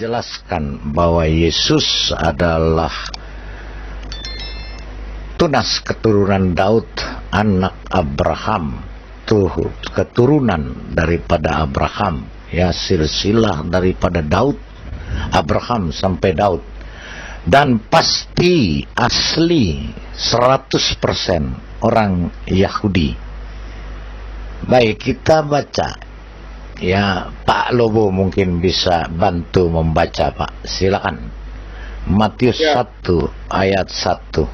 menjelaskan bahwa Yesus adalah tunas keturunan Daud, anak Abraham, keturunan daripada Abraham, ya, silsilah daripada Daud, Abraham sampai Daud, dan pasti asli 100% orang Yahudi. Baik, kita baca, ya. Pak Lobo mungkin bisa bantu membaca, Pak, silakan. Matius 1 ayat 1.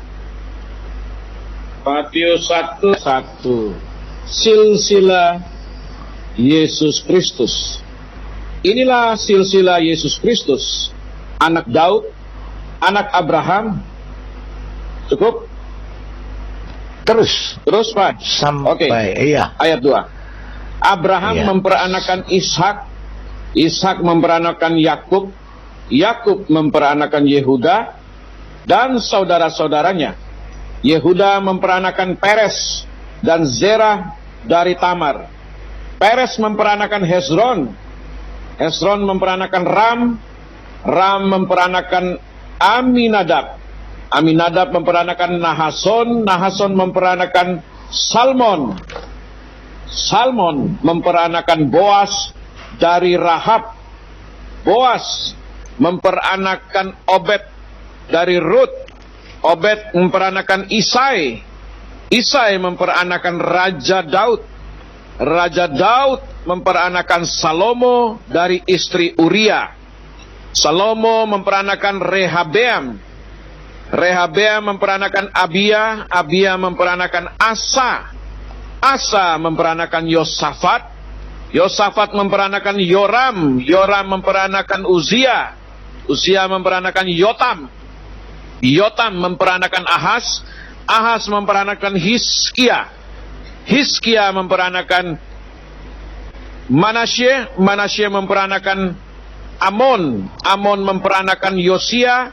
Matius 1:1. Silsilah Yesus Kristus. Inilah silsilah Yesus Kristus, anak Daud, anak Abraham. Cukup? Terus Pak. sampai iya. Ayat 2. Abraham memperanakan Ishak, Ishak memperanakan Yakub, Yakub memperanakan Yehuda dan saudara-saudaranya. Yehuda memperanakan Peres dan Zerah dari Tamar. Peres memperanakan Hezron, Hezron memperanakan Ram, Ram memperanakan Aminadab, Aminadab memperanakan Nahason, Nahason memperanakan Salmon, Salmon memperanakan Boas dari Rahab, Boas memperanakan Obed dari Rut, Obed memperanakan Isai, Isai memperanakan Raja Daud, Raja Daud memperanakan Salomo dari istri Uria, Salomo memperanakan Rehabeam, Rehabeam memperanakan Abia, Abia memperanakan Asa, Asa memperanakan Yosafat, Yosafat memperanakan Yoram, Yoram memperanakan Uzia, Uzia memperanakan Yotam, Yotam memperanakan Ahaz, Ahaz memperanakan Hizkia, Hizkia memperanakan Manasye, Manasye memperanakan Amon, Amon memperanakan Yosia,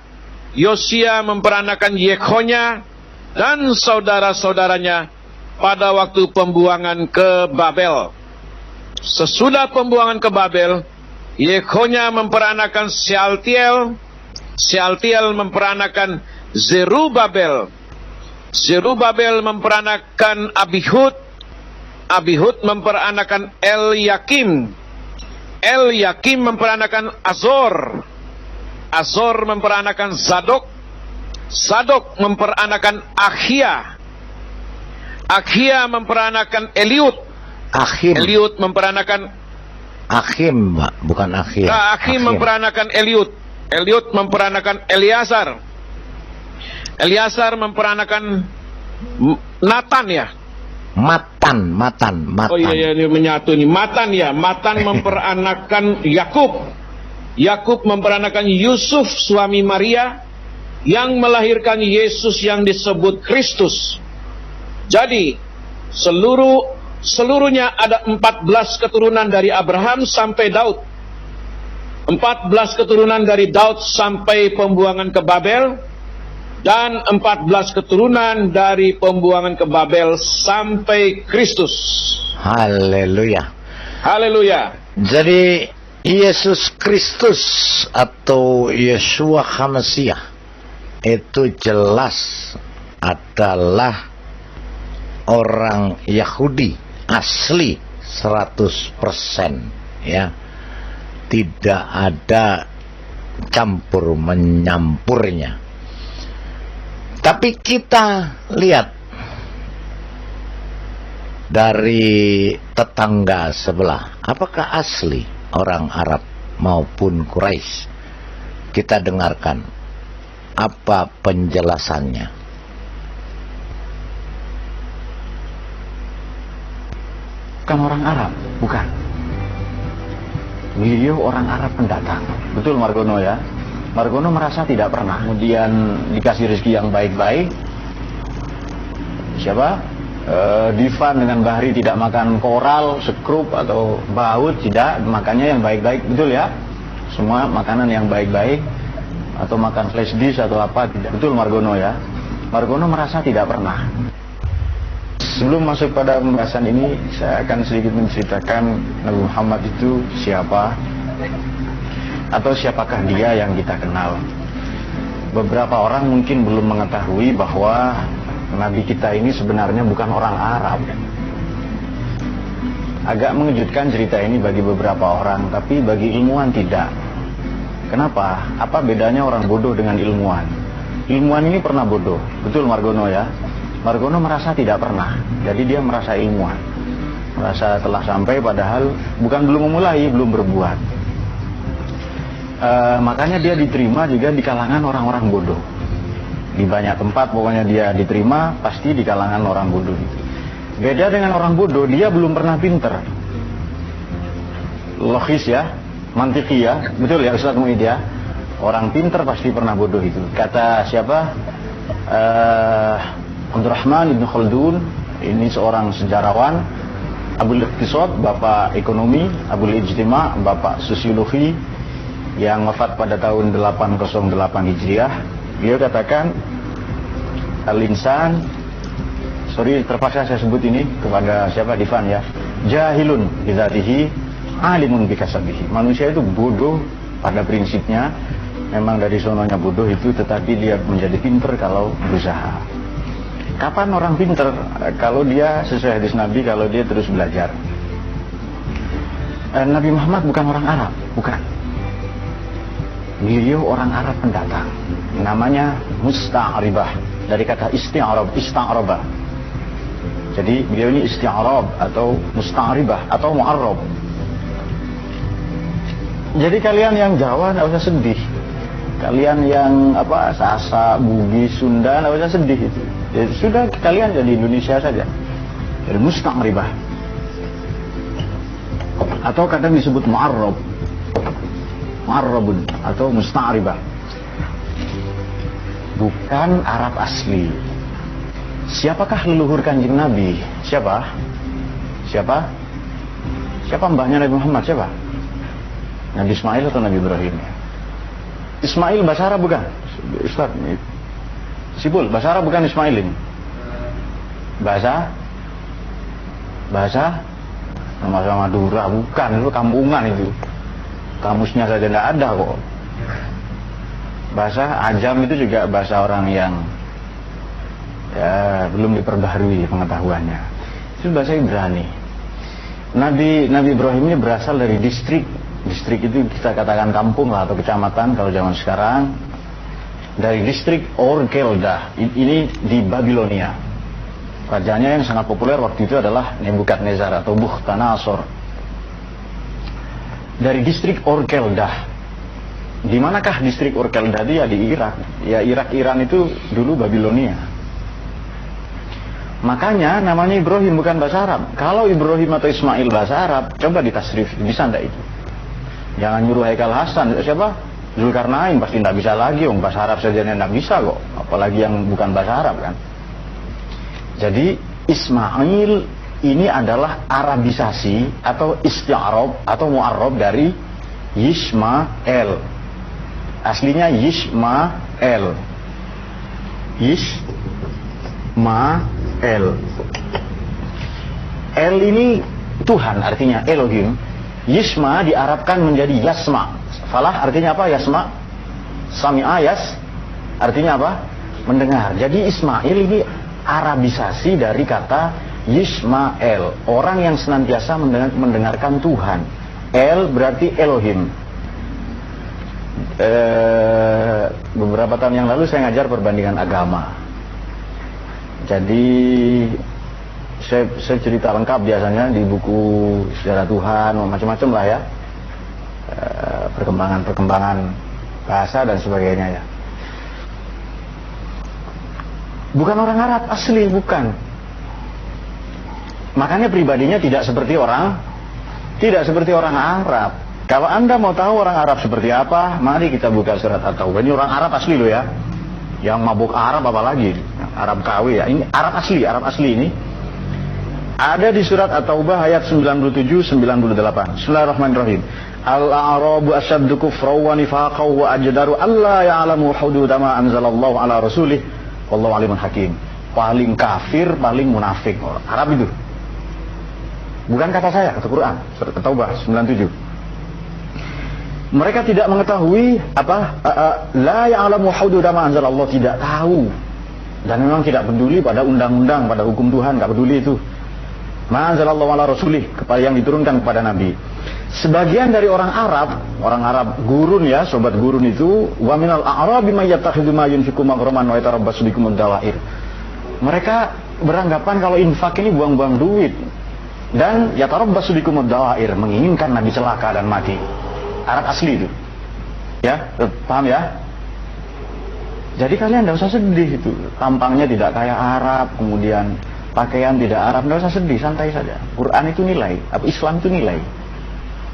Yosia memperanakan Yekhonya dan saudara-saudaranya pada waktu pembuangan ke Babel. Sesudah pembuangan ke Babel, Yekhonya memperanakan Sealtiel, Sealtiel memperanakan Zerubabel, Zerubabel memperanakan Abihud, Abihud memperanakan Elyakim, Elyakim memperanakan Azor, Azor memperanakan Zadok, Zadok memperanakan Akhia, Akhia memperanakan Eliud, Akhim, Eliud memperanakan Akhim, Pak, bukan Akhir. Akhim memperanakan Eliud, Eliud memperanakan Eliasar, Eliasar memperanakan Natan, ya. Matan. Oh iya, ini menyatu nih. Matan, ya. Matan memperanakan Yakub, Yakub memperanakan Yusuf suami Maria yang melahirkan Yesus yang disebut Kristus. Jadi seluruhnya ada 14 keturunan dari Abraham sampai Daud, 14 keturunan dari Daud sampai pembuangan ke Babel, dan 14 keturunan dari pembuangan ke Babel sampai Kristus. Haleluya. Haleluya. Jadi Yesus Kristus atau Yeshua HaMashiach itu jelas adalah orang Yahudi asli 100%, ya. Tidak ada campur menyampurnya. Tapi kita lihat dari tetangga sebelah, apakah asli orang Arab maupun Quraisy? Kita dengarkan apa penjelasannya. Bukan orang Arab, bukan. Beliau orang Arab pendatang. Betul, Margono, ya. Margono merasa tidak pernah kemudian dikasih rezeki yang baik-baik. Siapa? Divan dengan Bahri tidak makan koral, sekrup atau baut, tidak, makannya yang baik-baik, betul ya? Semua makanan yang baik-baik, atau makan flash dish atau apa, tidak. Betul, Margono, ya. Margono merasa tidak pernah. Sebelum masuk pada pembahasan ini, saya akan sedikit menceritakan Nabi Muhammad itu siapa. atau siapakah dia yang kita kenal? Beberapa orang mungkin belum mengetahui bahwa Nabi kita ini sebenarnya bukan orang Arab. Agak mengejutkan cerita ini bagi beberapa orang, tapi bagi ilmuwan tidak. Kenapa? Apa bedanya orang bodoh dengan ilmuwan? Ilmuwan ini pernah bodoh, betul Margono ya? Margono merasa tidak pernah, jadi dia merasa ilmuwan, merasa telah sampai padahal bukan belum memulai, belum berbuat. Makanya dia diterima juga di kalangan orang-orang bodoh. Di banyak tempat pokoknya dia diterima pasti di kalangan orang bodoh. Beda dengan orang bodoh, dia belum pernah pinter. Logis ya, mantiki ya, betul ya Ustaz Muid ya. Orang pinter pasti pernah bodoh itu. Kata siapa? Abdurrahman Ibn Khaldun, ini seorang sejarawan. Abul Iqtisad, bapak ekonomi. Abul Ijtima, bapak sosiologi, yang wafat pada tahun 808 Hijriah. Beliau katakan, al-insan, sorry terpaksa saya sebut ini kepada siapa, Divan ya, jahilun bidzatihi, alimun bikasabihi. Manusia itu bodoh pada prinsipnya, memang dari sononya bodoh itu, tetapi dia menjadi pinter kalau berusaha. Kapan orang pinter? Kalau dia sesuai hadis Nabi, kalau dia terus belajar. Nabi Muhammad bukan orang Arab, bukan. Beliau orang Arab pendatang, namanya musta'ribah, dari kata ista'rabah. Jadi beliau ini isti'rab atau musta'ribah atau mu'arrab. Jadi kalian yang Jawa tidak usah sedih, kalian yang Sasak, Bugis, Sunda tidak usah sedih itu. Jadi, sudah kalian jadi Indonesia saja. Jadi musta'ribah, atau kadang disebut mu'arrab, mu'arrabun atau musta'ribah. Bukan Arab asli. Siapakah leluhur Kanjeng Nabi? Siapa? Siapa mbahnya Nabi Muhammad? Siapa? Nabi Ismail atau Nabi Ibrahim? Ismail bahasa Arab bukan? Ustaz, Sipul, bahasa Arab bukan Ismail ini? Bahasa sama Madura, bukan, itu kampungan itu. Kamusnya saja tidak ada kok. Bahasa Ajam itu juga bahasa orang yang ya belum diperbaharui pengetahuannya. Itu bahasa Ibrani. Nabi Ibrahim ini berasal dari distrik itu kita katakan kampung lah atau kecamatan kalau zaman sekarang, dari distrik Ur-Keldah. Ini di Babilonia. Rajanya yang sangat populer waktu itu adalah Nebukadnezar atau Bukhtanasor. Dari distrik Ur-Keldah. Di manakah distrik Ur-Keldah? Dia di Irak. Ya Iran itu dulu Babilonia. Makanya namanya Ibrahim bukan bahasa Arab. Kalau Ibrahim atau Ismail bahasa Arab, coba ditasrif, bisa ndak itu? Jangan nyuruh Haikal Hasan, siapa? Zulkarnain pasti ndak bisa lagi, bahasa Arab saja ndak bisa kok, apalagi yang bukan bahasa Arab kan. Jadi Ismail ini adalah Arabisasi atau isti'arab atau mu'arrab dari Yishmael. Aslinya Yishmael. El ini Tuhan, artinya Elohim. Yishma diarabkan menjadi Yasma. Falah artinya apa? Yasma. Sami'a artinya apa? Mendengar. Jadi Ismail ini Arabisasi dari kata Yishmael, orang yang senantiasa mendengarkan Tuhan. El berarti Elohim. Beberapa tahun yang lalu saya ngajar perbandingan agama. Jadi saya cerita lengkap biasanya di buku sejarah Tuhan, macam-macam lah ya, perkembangan bahasa dan sebagainya ya. Bukan orang Arab asli, bukan. Makanya pribadinya tidak seperti orang Arab. Kalau Anda mau tahu orang Arab seperti apa, mari kita buka surat At-Taubah. Ini orang Arab asli loh ya. Yang mabuk Arab apalagi, Arab KW ya. Ini Arab asli ini. Ada di surat At-Taubah ayat 97-98. Bismillahirrahmanirrahim. Al-a'rabu asyaddu kufran wa nifaqan wa ajdaru alla ya'lamu hudud ma anzalallahu ala rasulih wallahu alimun hakim. Paling kafir, paling munafik Arab itu. Bukan kata saya, kata Quran, surat At-Taubah 97. Mereka tidak mengetahui la ya'lamu hududa ma anzalallah, tidak tahu. Dan memang tidak peduli pada undang-undang, pada hukum Tuhan, enggak peduli itu. Ma anzalallahu ala rasulih, kepada yang diturunkan kepada Nabi. Sebagian dari orang Arab gurun ya, sobat gurun itu, wa minal a'rabi may yattakhidhu ma yunfiqu maghraman wa yatarabbasu bikum ad-dawair. Mereka beranggapan kalau infak ini buang-buang duit, dan yatarabbasu bikum ad-dawair, menginginkan Nabi celaka dan mati. Arab asli itu. Ya, paham ya? Jadi kalian tidak usah sedih itu. Tampangnya tidak kayak Arab, kemudian pakaian tidak Arab, tidak usah sedih, santai saja. Quran itu nilai, Islam itu nilai.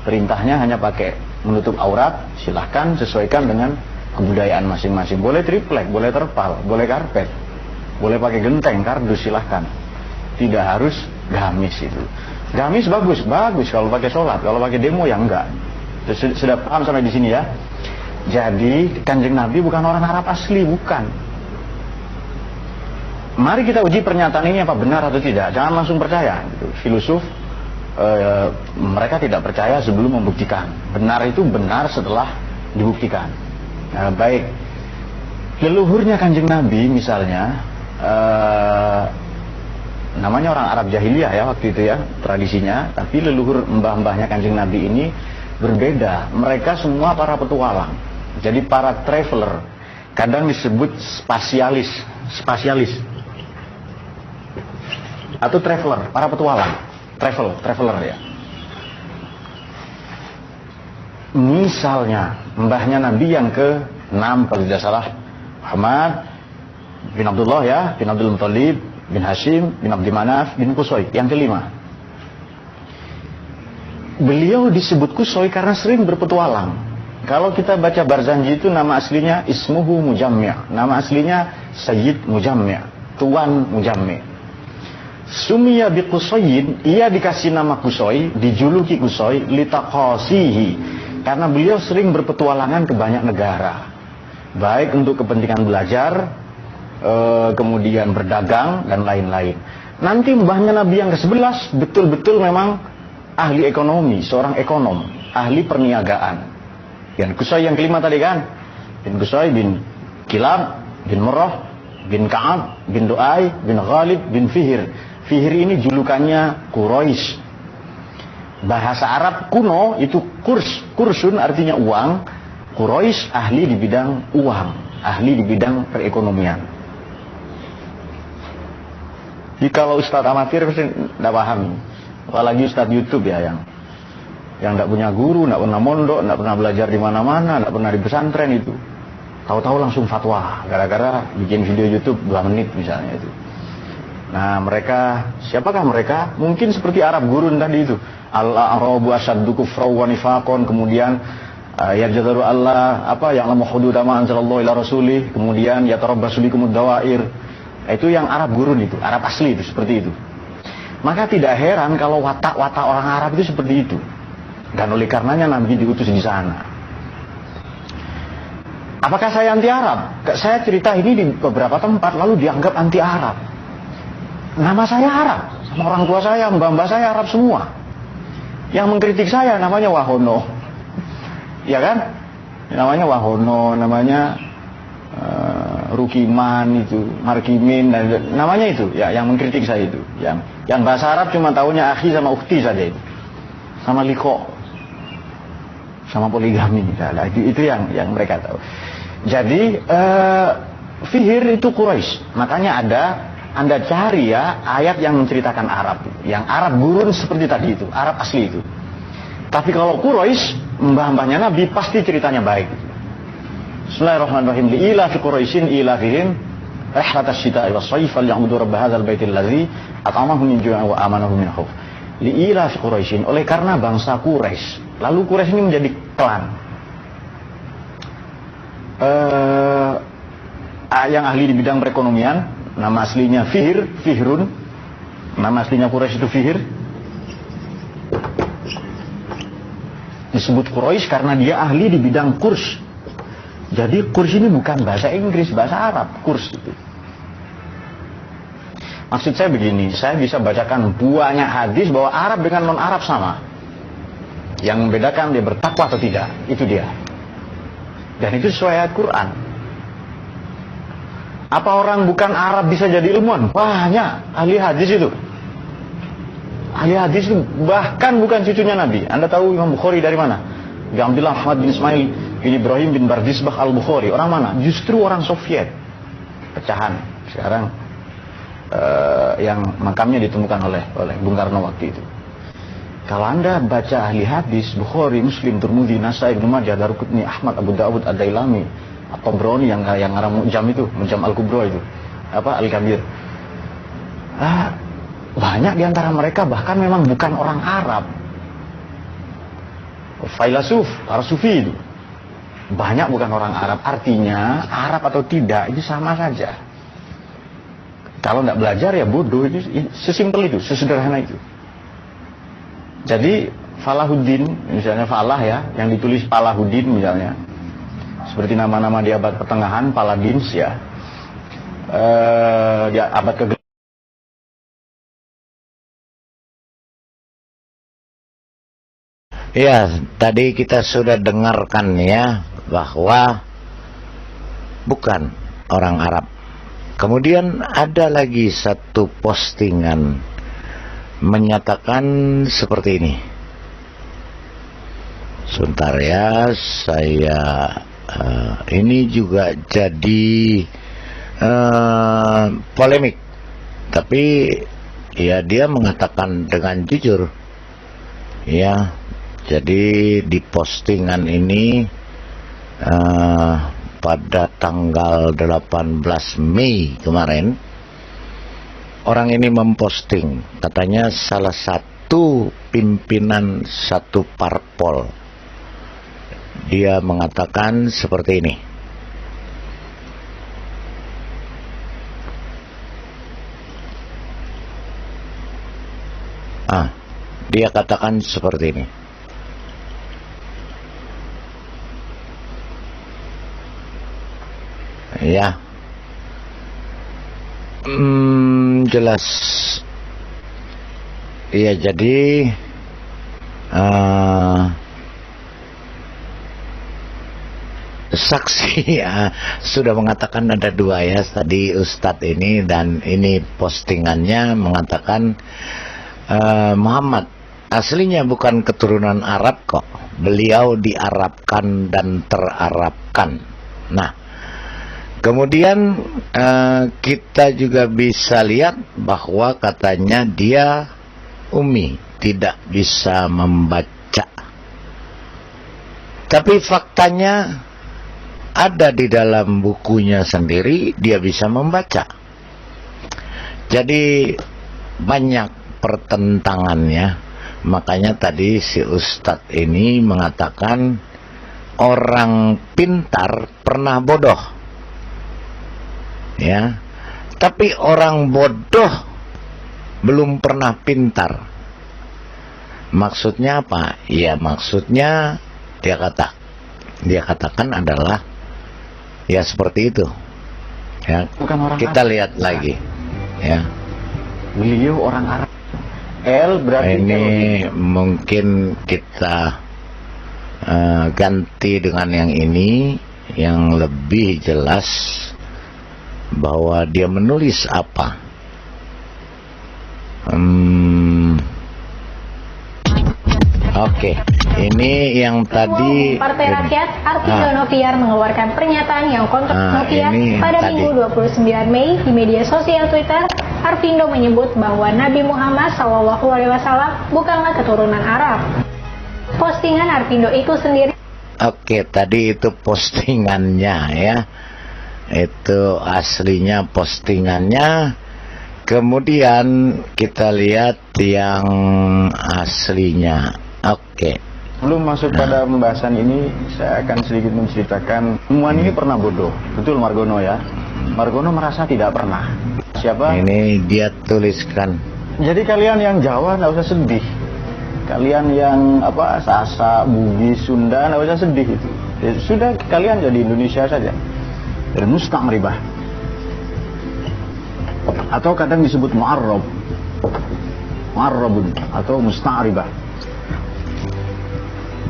Perintahnya hanya pakai menutup aurat, silahkan sesuaikan dengan kebudayaan masing-masing. Boleh triplek, boleh terpal, boleh karpet, boleh pakai genteng, kardus, silahkan. Tidak harus gamis itu. Gamis bagus kalau pakai sholat, kalau pakai demo ya enggak. Sudah paham sampai di sini ya? Jadi Kanjeng Nabi bukan orang Arab asli, bukan. Mari kita uji pernyataan ini apa benar atau tidak. Jangan langsung percaya. Filosof mereka tidak percaya sebelum membuktikan. Benar itu benar setelah dibuktikan. Baik. Leluhurnya Kanjeng Nabi misalnya, namanya orang Arab jahiliyah ya waktu itu ya, tradisinya. Tapi leluhur mbah-mbahnya Kanjeng Nabi ini berbeda. Mereka semua para petualang. Jadi para traveler. Kadang disebut spasialis atau traveler, para petualang. Traveler ya. Misalnya mbahnya Nabi yang ke-6 kalau tidak salah, Muhammad bin Abdullah ya, bin Abdul Muttalib, bin Hashim, bin Abdi Manaf, bin Qusay, yang ke-5. Beliau disebut Qusay karena sering berpetualang. Kalau kita baca Barzanji itu nama aslinya Ismuhu Mujammi', nama aslinya Sayyid Mujammi', Tuan Mujammi'. Sumiya bi Qusayyin, ia dikasih nama Qusay, dijuluki Qusay litaqasihi, karena beliau sering berpetualangan ke banyak negara. Baik untuk kepentingan belajar, kemudian berdagang dan lain-lain. Nanti mbahnya Nabi yang ke-11 betul-betul memang ahli ekonomi, seorang ekonom, ahli perniagaan. Dan Qusay yang ke-5 tadi kan, bin Qusay bin Kilab, bin Murrah, bin Ka'ab, bin Du'ay, bin Ghalib, bin Fihir. Fihir ini julukannya Quraisy. Bahasa Arab kuno itu kursun artinya uang. Quraisy ahli di bidang uang, ahli di bidang perekonomian. Jadi kalau Ustadz amatir pasti tidak paham. Apalagi Ustadz YouTube ya yang tidak punya guru, tidak pernah mondok, tidak pernah belajar di mana-mana, tidak pernah di pesantren itu. Tahu-tahu langsung fatwa gara-gara bikin video YouTube 2 menit misalnya itu. Nah mereka, siapakah mereka? Mungkin seperti Arab gurun tadi itu. Al-A'rabu asyaddu kufran wa nifaqan, kemudian yajadaru Allah ya'lamu hududa ma anzalallahu ila rasulih, kemudian yatarabbasu bikumud dawair. Itu yang Arab gurun itu, Arab asli itu seperti itu. Maka tidak heran kalau watak-watak orang Arab itu seperti itu. Dan oleh karenanya Nabi diutus di sana. Apakah saya anti Arab? Saya cerita ini di beberapa tempat lalu dianggap anti Arab. Nama saya Arab, sama orang tua saya, mbah-mbah saya Arab semua. Yang mengkritik saya namanya Wahono, ya kan? Namanya Wahono, namanya Rukiman itu, Markimin, namanya itu, ya, yang mengkritik saya itu. Yang bahasa Arab cuma tahunya akhi sama ukhti saja itu, sama liko, sama poligami, itu yang mereka tahu. Jadi Fihir itu Quraisy, makanya Anda cari ya ayat yang menceritakan Arab, yang Arab gurun seperti tadi itu, Arab asli itu. Tapi kalau Quraisy, mbah-mbahnya Nabi pasti ceritanya baik. Bismillahirrahmanirrahim. Liila fi Quraisyin ilafihim rihlatas syita'i was-shayf falyabudu rabb hadzal baitil ladzi at'amahum min ju'in wa amanahum min khauf. Liila fi Quraisyin, oleh karena bangsa Quraisy. Lalu Quraisy ini menjadi klan. Yang ahli di bidang perekonomian. Nama aslinya Fihrun. Nama aslinya Quraisy itu Fihir. Disebut Quraisy karena dia ahli di bidang kurs. Jadi kurs ini bukan bahasa Inggris, bahasa Arab, kurs itu. Maksud saya begini, saya bisa bacakan banyak hadis bahwa Arab dengan non-Arab sama. Yang membedakan dia bertakwa atau tidak, itu dia. Dan itu sesuai ayat Quran. Apa orang bukan Arab bisa jadi ilmuwan? Banyak ahli hadis itu. Ahli hadis itu bahkan bukan cucunya Nabi. Anda tahu Imam Bukhari dari mana? Abdullah Ahmad bin Ismail bin Ibrahim bin Bardisbah al-Bukhari. Orang mana? Justru orang Soviet. Pecahan. Sekarang yang makamnya ditemukan oleh Bung Karno waktu itu. Kalau Anda baca ahli hadis, Bukhari, Muslim, Tirmidzi, Nasai, Ibnu Majah, Daruqutni, Ahmad, Abu Dawud, Ad-Dailami, At-Tabrani yang ngarang Mujam Al-Kubra itu, Al-Kabir. Banyak di antara mereka bahkan memang bukan orang Arab. Filosof, para sufi itu. Banyak bukan orang Arab. Artinya Arab atau tidak itu sama saja. Kalau tidak belajar ya bodoh. Itu sesimpel itu, sesederhana itu. Jadi Falahuddin, misalnya Falah ya, yang ditulis Falahuddin misalnya, seperti nama-nama di abad pertengahan, Paladins ya, di abad ke Ya, tadi kita sudah dengarkan ya bahwa bukan orang Arab. Kemudian ada lagi satu postingan menyatakan seperti ini. Sebentar ya, saya ini juga jadi polemik. Tapi ya dia mengatakan dengan jujur. Ya, jadi di postingan ini pada tanggal 18 Mei kemarin, orang ini memposting, katanya salah satu pimpinan satu parpol. Dia mengatakan seperti ini. Dia katakan seperti ini. Ya. Jelas. Iya, jadi saksi sudah mengatakan ada dua ya tadi Ustadz ini, dan ini postingannya mengatakan Muhammad aslinya bukan keturunan Arab kok, beliau diarabkan dan terarabkan. Nah, kemudian kita juga bisa lihat bahwa katanya dia ummi, tidak bisa membaca. Tapi faktanya ada di dalam bukunya sendiri, dia bisa membaca. Jadi banyak pertentangannya. Makanya tadi si Ustadz ini mengatakan orang pintar pernah bodoh. Ya, tapi orang bodoh belum pernah pintar. Maksudnya apa? Ya, maksudnya dia katakan adalah ya seperti itu. Ya, bukan orang kita Arab. Lihat lagi. Ya, Beliau orang Arab. L berarti ini mungkin kita ganti dengan yang ini yang lebih jelas bahwa dia menulis apa. Oke, ini yang tadi Partai Rakyat Arvindo Noviar mengeluarkan pernyataan yang kontra Noviar pada tadi. Minggu 29 Mei di media sosial Twitter. Arvindo menyebut bahwa Nabi Muhammad SAW bukanlah keturunan Arab. Postingan Arvindo itu sendiri. Oke, tadi itu postingannya ya. Itu aslinya postingannya. Kemudian kita lihat yang aslinya. Oke. Belum masuk pada pembahasan ini, saya akan sedikit menceritakan. Temuan ini pernah bodoh, betul Margono ya. Margono merasa tidak pernah. Siapa? Ini dia tuliskan. Jadi kalian yang Jawa nggak usah sedih. Kalian yang Sasak, Bugis, Sunda nggak usah sedih itu. Ya, sudah kalian jadi Indonesia saja. Dan musta'ribah. Atau kadang disebut mu'arrab. Mu'arrabun atau musta'ribah.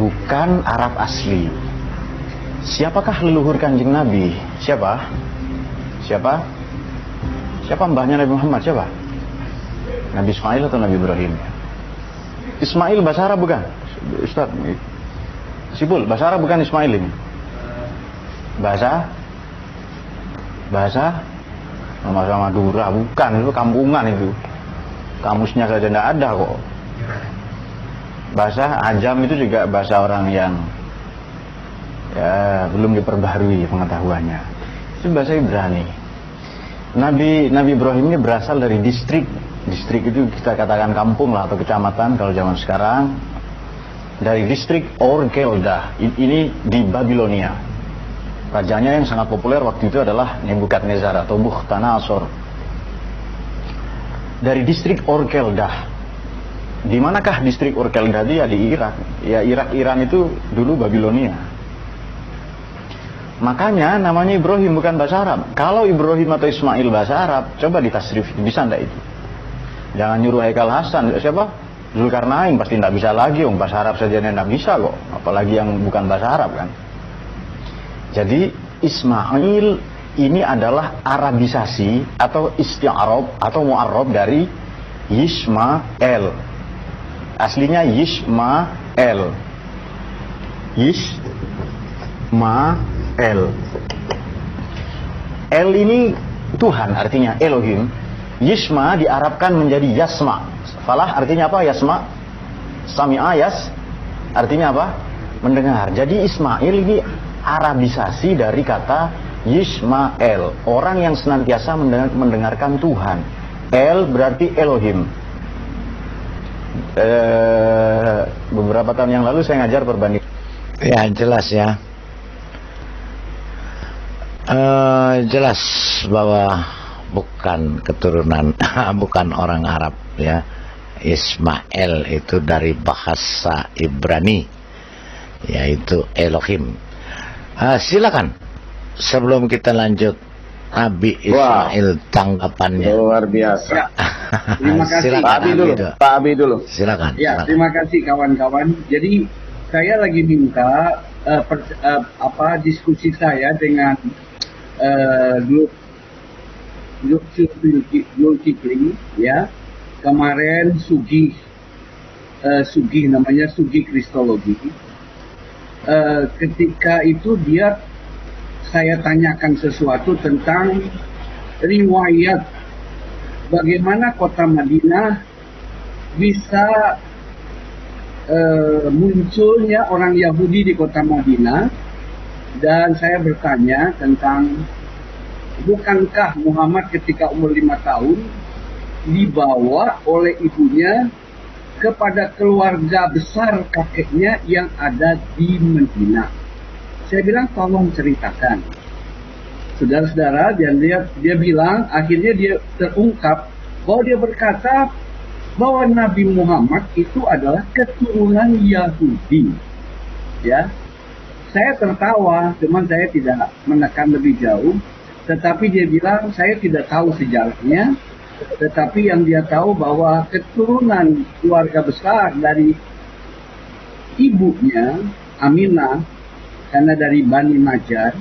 bukan Arab asli. Siapakah leluhur Kanjeng Nabi? Siapa? Siapa mbahnya Nabi Muhammad? Siapa? Nabi Ismail atau Nabi Ibrahim? Ismail bahasa Arab bukan? Ustaz Sipul, bahasa Arab bukan Ismail ini? Bahasa Madura, bukan, itu kampungan itu. Kamusnya saja tidak ada kok. Bahasa Ajam itu juga bahasa orang yang ya belum diperbaharui pengetahuannya. Itu bahasa Ibrani. Nabi Ibrahim ini berasal dari distrik itu kita katakan kampung lah atau kecamatan kalau zaman sekarang, dari distrik Ur-Keldah. Ini di Babilonia. Rajanya yang sangat populer waktu itu adalah Nebukadnezar atau Bukhtanasor. Dari distrik Ur-Keldah. Di manakah distrik Ur-Keldah? Dia di Irak. Ya Iran itu dulu Babilonia. Makanya namanya Ibrahim bukan bahasa Arab. Kalau Ibrahim atau Ismail bahasa Arab, coba ditasrif, bisa enggak itu? Jangan nyuruh Haikal Hasan, siapa? Zulkarnain pasti enggak bisa lagi, bahasa Arab saja enggak bisa kok, apalagi yang bukan bahasa Arab kan. Jadi Ismail ini adalah Arabisasi atau isti'arab atau mu'arrab dari Yishmael. Aslinya Yishmael. El ini Tuhan, artinya Elohim. Yishma diarabkan menjadi Yasma. Falah artinya apa? Yasma. Sami'a yas artinya apa? Mendengar. Jadi Ismail ini Arabisasi dari kata Yishmael, orang yang senantiasa mendengarkan Tuhan. El berarti Elohim. Beberapa tahun yang lalu saya ngajar perbandingan. Ya jelas ya. Jelas bahwa bukan keturunan, bukan orang Arab ya. Ismail itu dari bahasa Ibrani, yaitu Elohim. Silakan sebelum kita lanjut, Abi Ismail tanggapannya. Luar biasa. Ya, terima kasih. Silakan, Pak Abi dulu. Silakan. Ya, terima kasih kawan-kawan. Jadi saya lagi minta diskusi saya dengan Zulkifli ya. Kemarin Sugih namanya Sugih Kristologi. Ketika itu saya tanyakan sesuatu tentang riwayat bagaimana kota Madinah bisa munculnya orang Yahudi di kota Madinah, dan saya bertanya tentang bukankah Muhammad ketika umur 5 tahun dibawa oleh ibunya kepada keluarga besar kakeknya yang ada di Madinah. Saya bilang tolong ceritakan. Saudara-saudara, dan dia bilang akhirnya dia terungkap bahwa dia berkata bahwa Nabi Muhammad itu adalah keturunan Yahudi. Ya. Saya tertawa, cuman saya tidak menekan lebih jauh, tetapi dia bilang saya tidak tahu sejarahnya, tetapi yang dia tahu bahwa keturunan keluarga besar dari ibunya Aminah, karena dari Bani Najjar,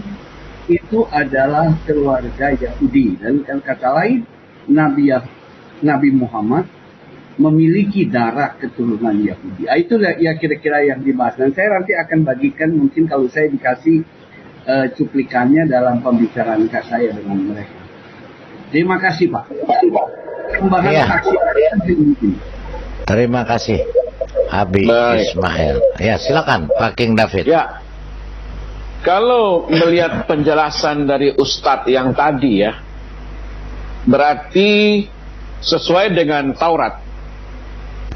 itu adalah keluarga Yahudi. Dan kata lain, Nabi Muhammad memiliki darah keturunan Yahudi. Itulah ya kira-kira yang dibahas. Dan saya nanti akan bagikan mungkin kalau saya dikasih cuplikannya dalam pembicaraan saya dengan mereka. Terima kasih Pak. Ya. Terima kasih Abi Ismail. Ya silakan Pak King David. Ya, kalau melihat penjelasan dari Ustadz yang tadi ya, berarti sesuai dengan Taurat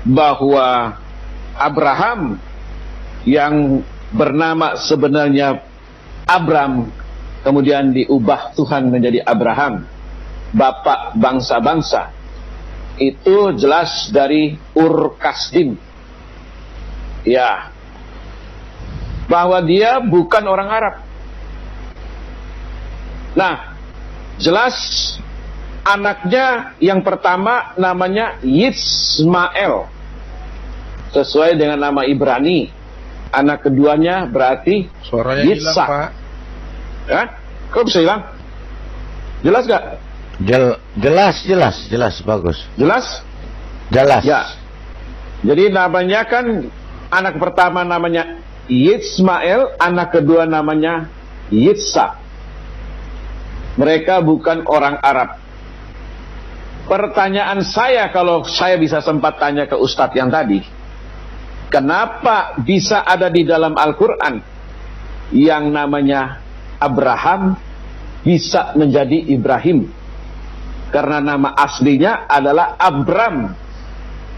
bahwa Abraham yang bernama sebenarnya Abram kemudian diubah Tuhan menjadi Abraham, bapak bangsa-bangsa, itu jelas dari Ur Kasdim. Ya, bahwa dia bukan orang Arab. Nah, jelas anaknya yang pertama namanya Yismael, sesuai dengan nama Ibrani. anak keduanya berarti Suaranya hilang, Yitzhak. Pak. Ya? Kok bisa hilang? Jelas gak? Jelas, bagus. Jelas? Jelas. Ya. Jadi namanya kan anak pertama namanya Yismael, anak kedua namanya Yitzhak. Mereka bukan orang Arab. Pertanyaan saya, kalau saya bisa sempat tanya ke Ustadz yang tadi, kenapa bisa ada di dalam Al-Quran yang namanya Abraham bisa menjadi Ibrahim? Karena nama aslinya adalah Abram,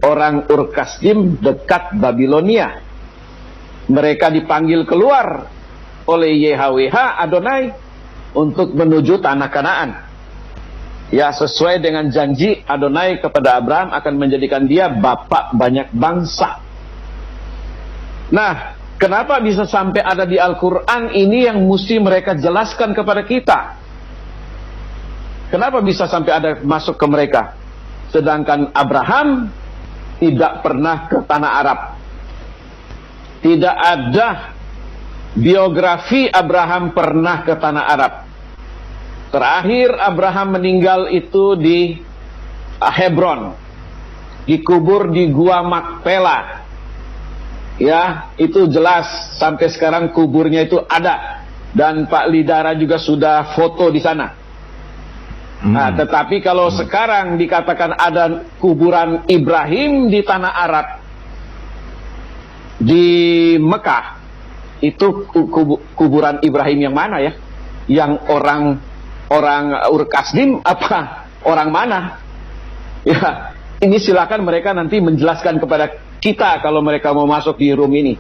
orang Ur-Kasdim dekat Babilonia. Mereka dipanggil keluar oleh YHWH Adonai untuk menuju tanah Kanaan. Ya, sesuai dengan janji Adonai kepada Abraham akan menjadikan dia bapak banyak bangsa. Nah, kenapa bisa sampai ada di Al-Quran ini yang mesti mereka jelaskan kepada kita? Kenapa bisa sampai ada masuk ke mereka? Sedangkan Abraham tidak pernah ke tanah Arab. Tidak ada biografi Abraham pernah ke tanah Arab. Terakhir Abraham meninggal itu di Hebron, dikubur di Gua Makpela. Ya, itu jelas sampai sekarang kuburnya itu ada, dan Pak Lidara juga sudah foto di sana. Nah, tetapi kalau sekarang dikatakan ada kuburan Ibrahim di tanah Arab, di Mekah, itu kuburan Ibrahim yang mana ya? Yang orang Ur-Kasdim apa orang mana? Ya, ini silakan mereka nanti menjelaskan kepada kita kalau mereka mau masuk di room ini.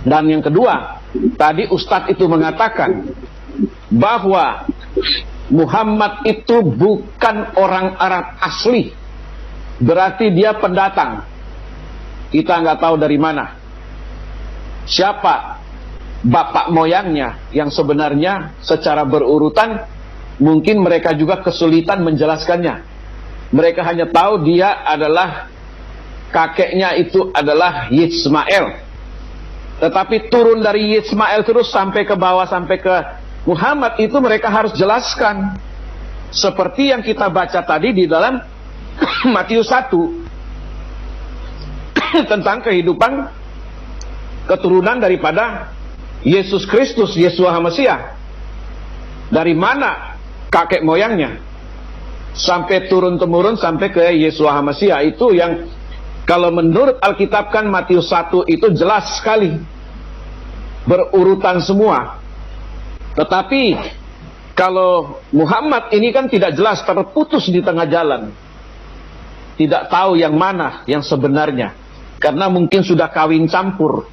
Dan yang kedua, tadi Ustadz itu mengatakan bahwa Muhammad itu bukan orang Arab asli, berarti dia pendatang. Kita nggak tahu dari mana, siapa bapak moyangnya yang sebenarnya secara berurutan. Mungkin mereka juga kesulitan menjelaskannya. Mereka hanya tahu dia adalah kakeknya itu adalah Yismael. Tetapi turun dari Yismael terus sampai ke bawah, sampai ke Muhammad, itu mereka harus jelaskan. Seperti yang kita baca tadi di dalam Matius 1 tentang kehidupan keturunan daripada Yesus Kristus, Yeshua HaMasiah. Dari mana kakek moyangnya sampai turun-temurun sampai ke Yeshua HaMasiah. Itu yang kalau menurut Alkitab kan Matius 1 itu jelas sekali, berurutan semua. Tetapi kalau Muhammad ini kan tidak jelas, terputus di tengah jalan. Tidak tahu yang mana yang sebenarnya, karena mungkin sudah kawin campur.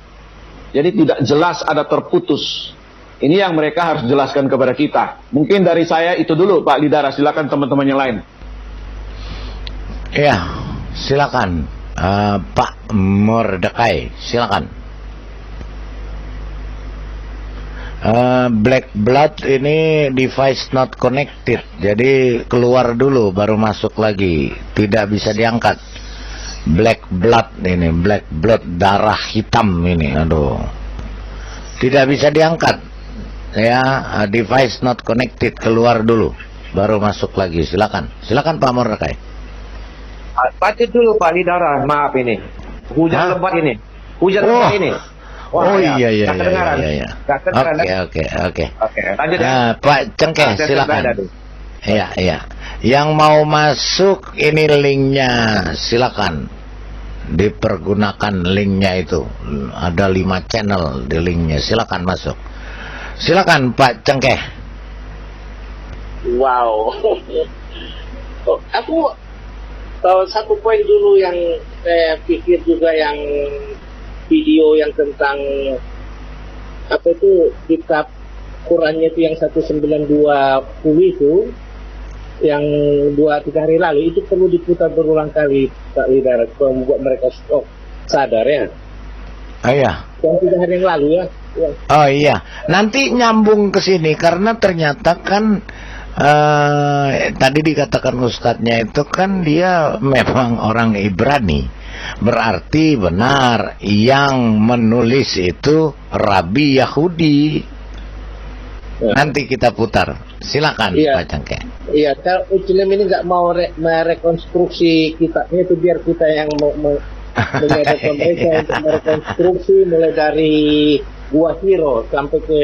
Jadi tidak jelas, ada terputus. Ini yang mereka harus jelaskan kepada kita. Mungkin dari saya itu dulu, Pak Lidara. Silakan teman-teman yang lain. Ya, silakan Pak Mordekai, silakan. Black blood ini device not connected, jadi keluar dulu baru masuk lagi, tidak bisa diangkat. Black blood ini, black blood, darah hitam ini, aduh, tidak bisa diangkat ya. Device not connected, keluar dulu baru masuk lagi. Silakan Pak Mordekai. Baca dulu Pak Lidara, maaf ini hujan lebat ini, lebat ini. Wah, iya. Oke. Lanjut Nah, Pak Cengkeh, silakan. Iya. Yang mau masuk ini linknya, silakan dipergunakan linknya itu. Ada 5 channel di linknya, silakan masuk. Silakan Pak Cengkeh. Wow. Aku satu poin dulu yang saya pikir juga, yang video yang tentang apa itu kitab Qurannya itu yang 192 itu, yang 2-3 hari lalu itu perlu diputar berulang kali Pak Lidara, supaya membuat mereka sadar ya. Oh iya. Yang 3 hari yang lalu ya. Oh iya. Nanti nyambung ke sini karena ternyata kan tadi dikatakan ustadznya itu kan dia memang orang Ibrani. berarti benar yang menulis itu Rabi Yahudi. Nanti kita putar. Silakan Iya. Pak Cangke. Iya, kalau Ucilem ini nggak mau merekonstruksi kitabnya itu, biar kita yang menyadari mereka untuk merekonstruksi mulai dari Gua Hiro sampai ke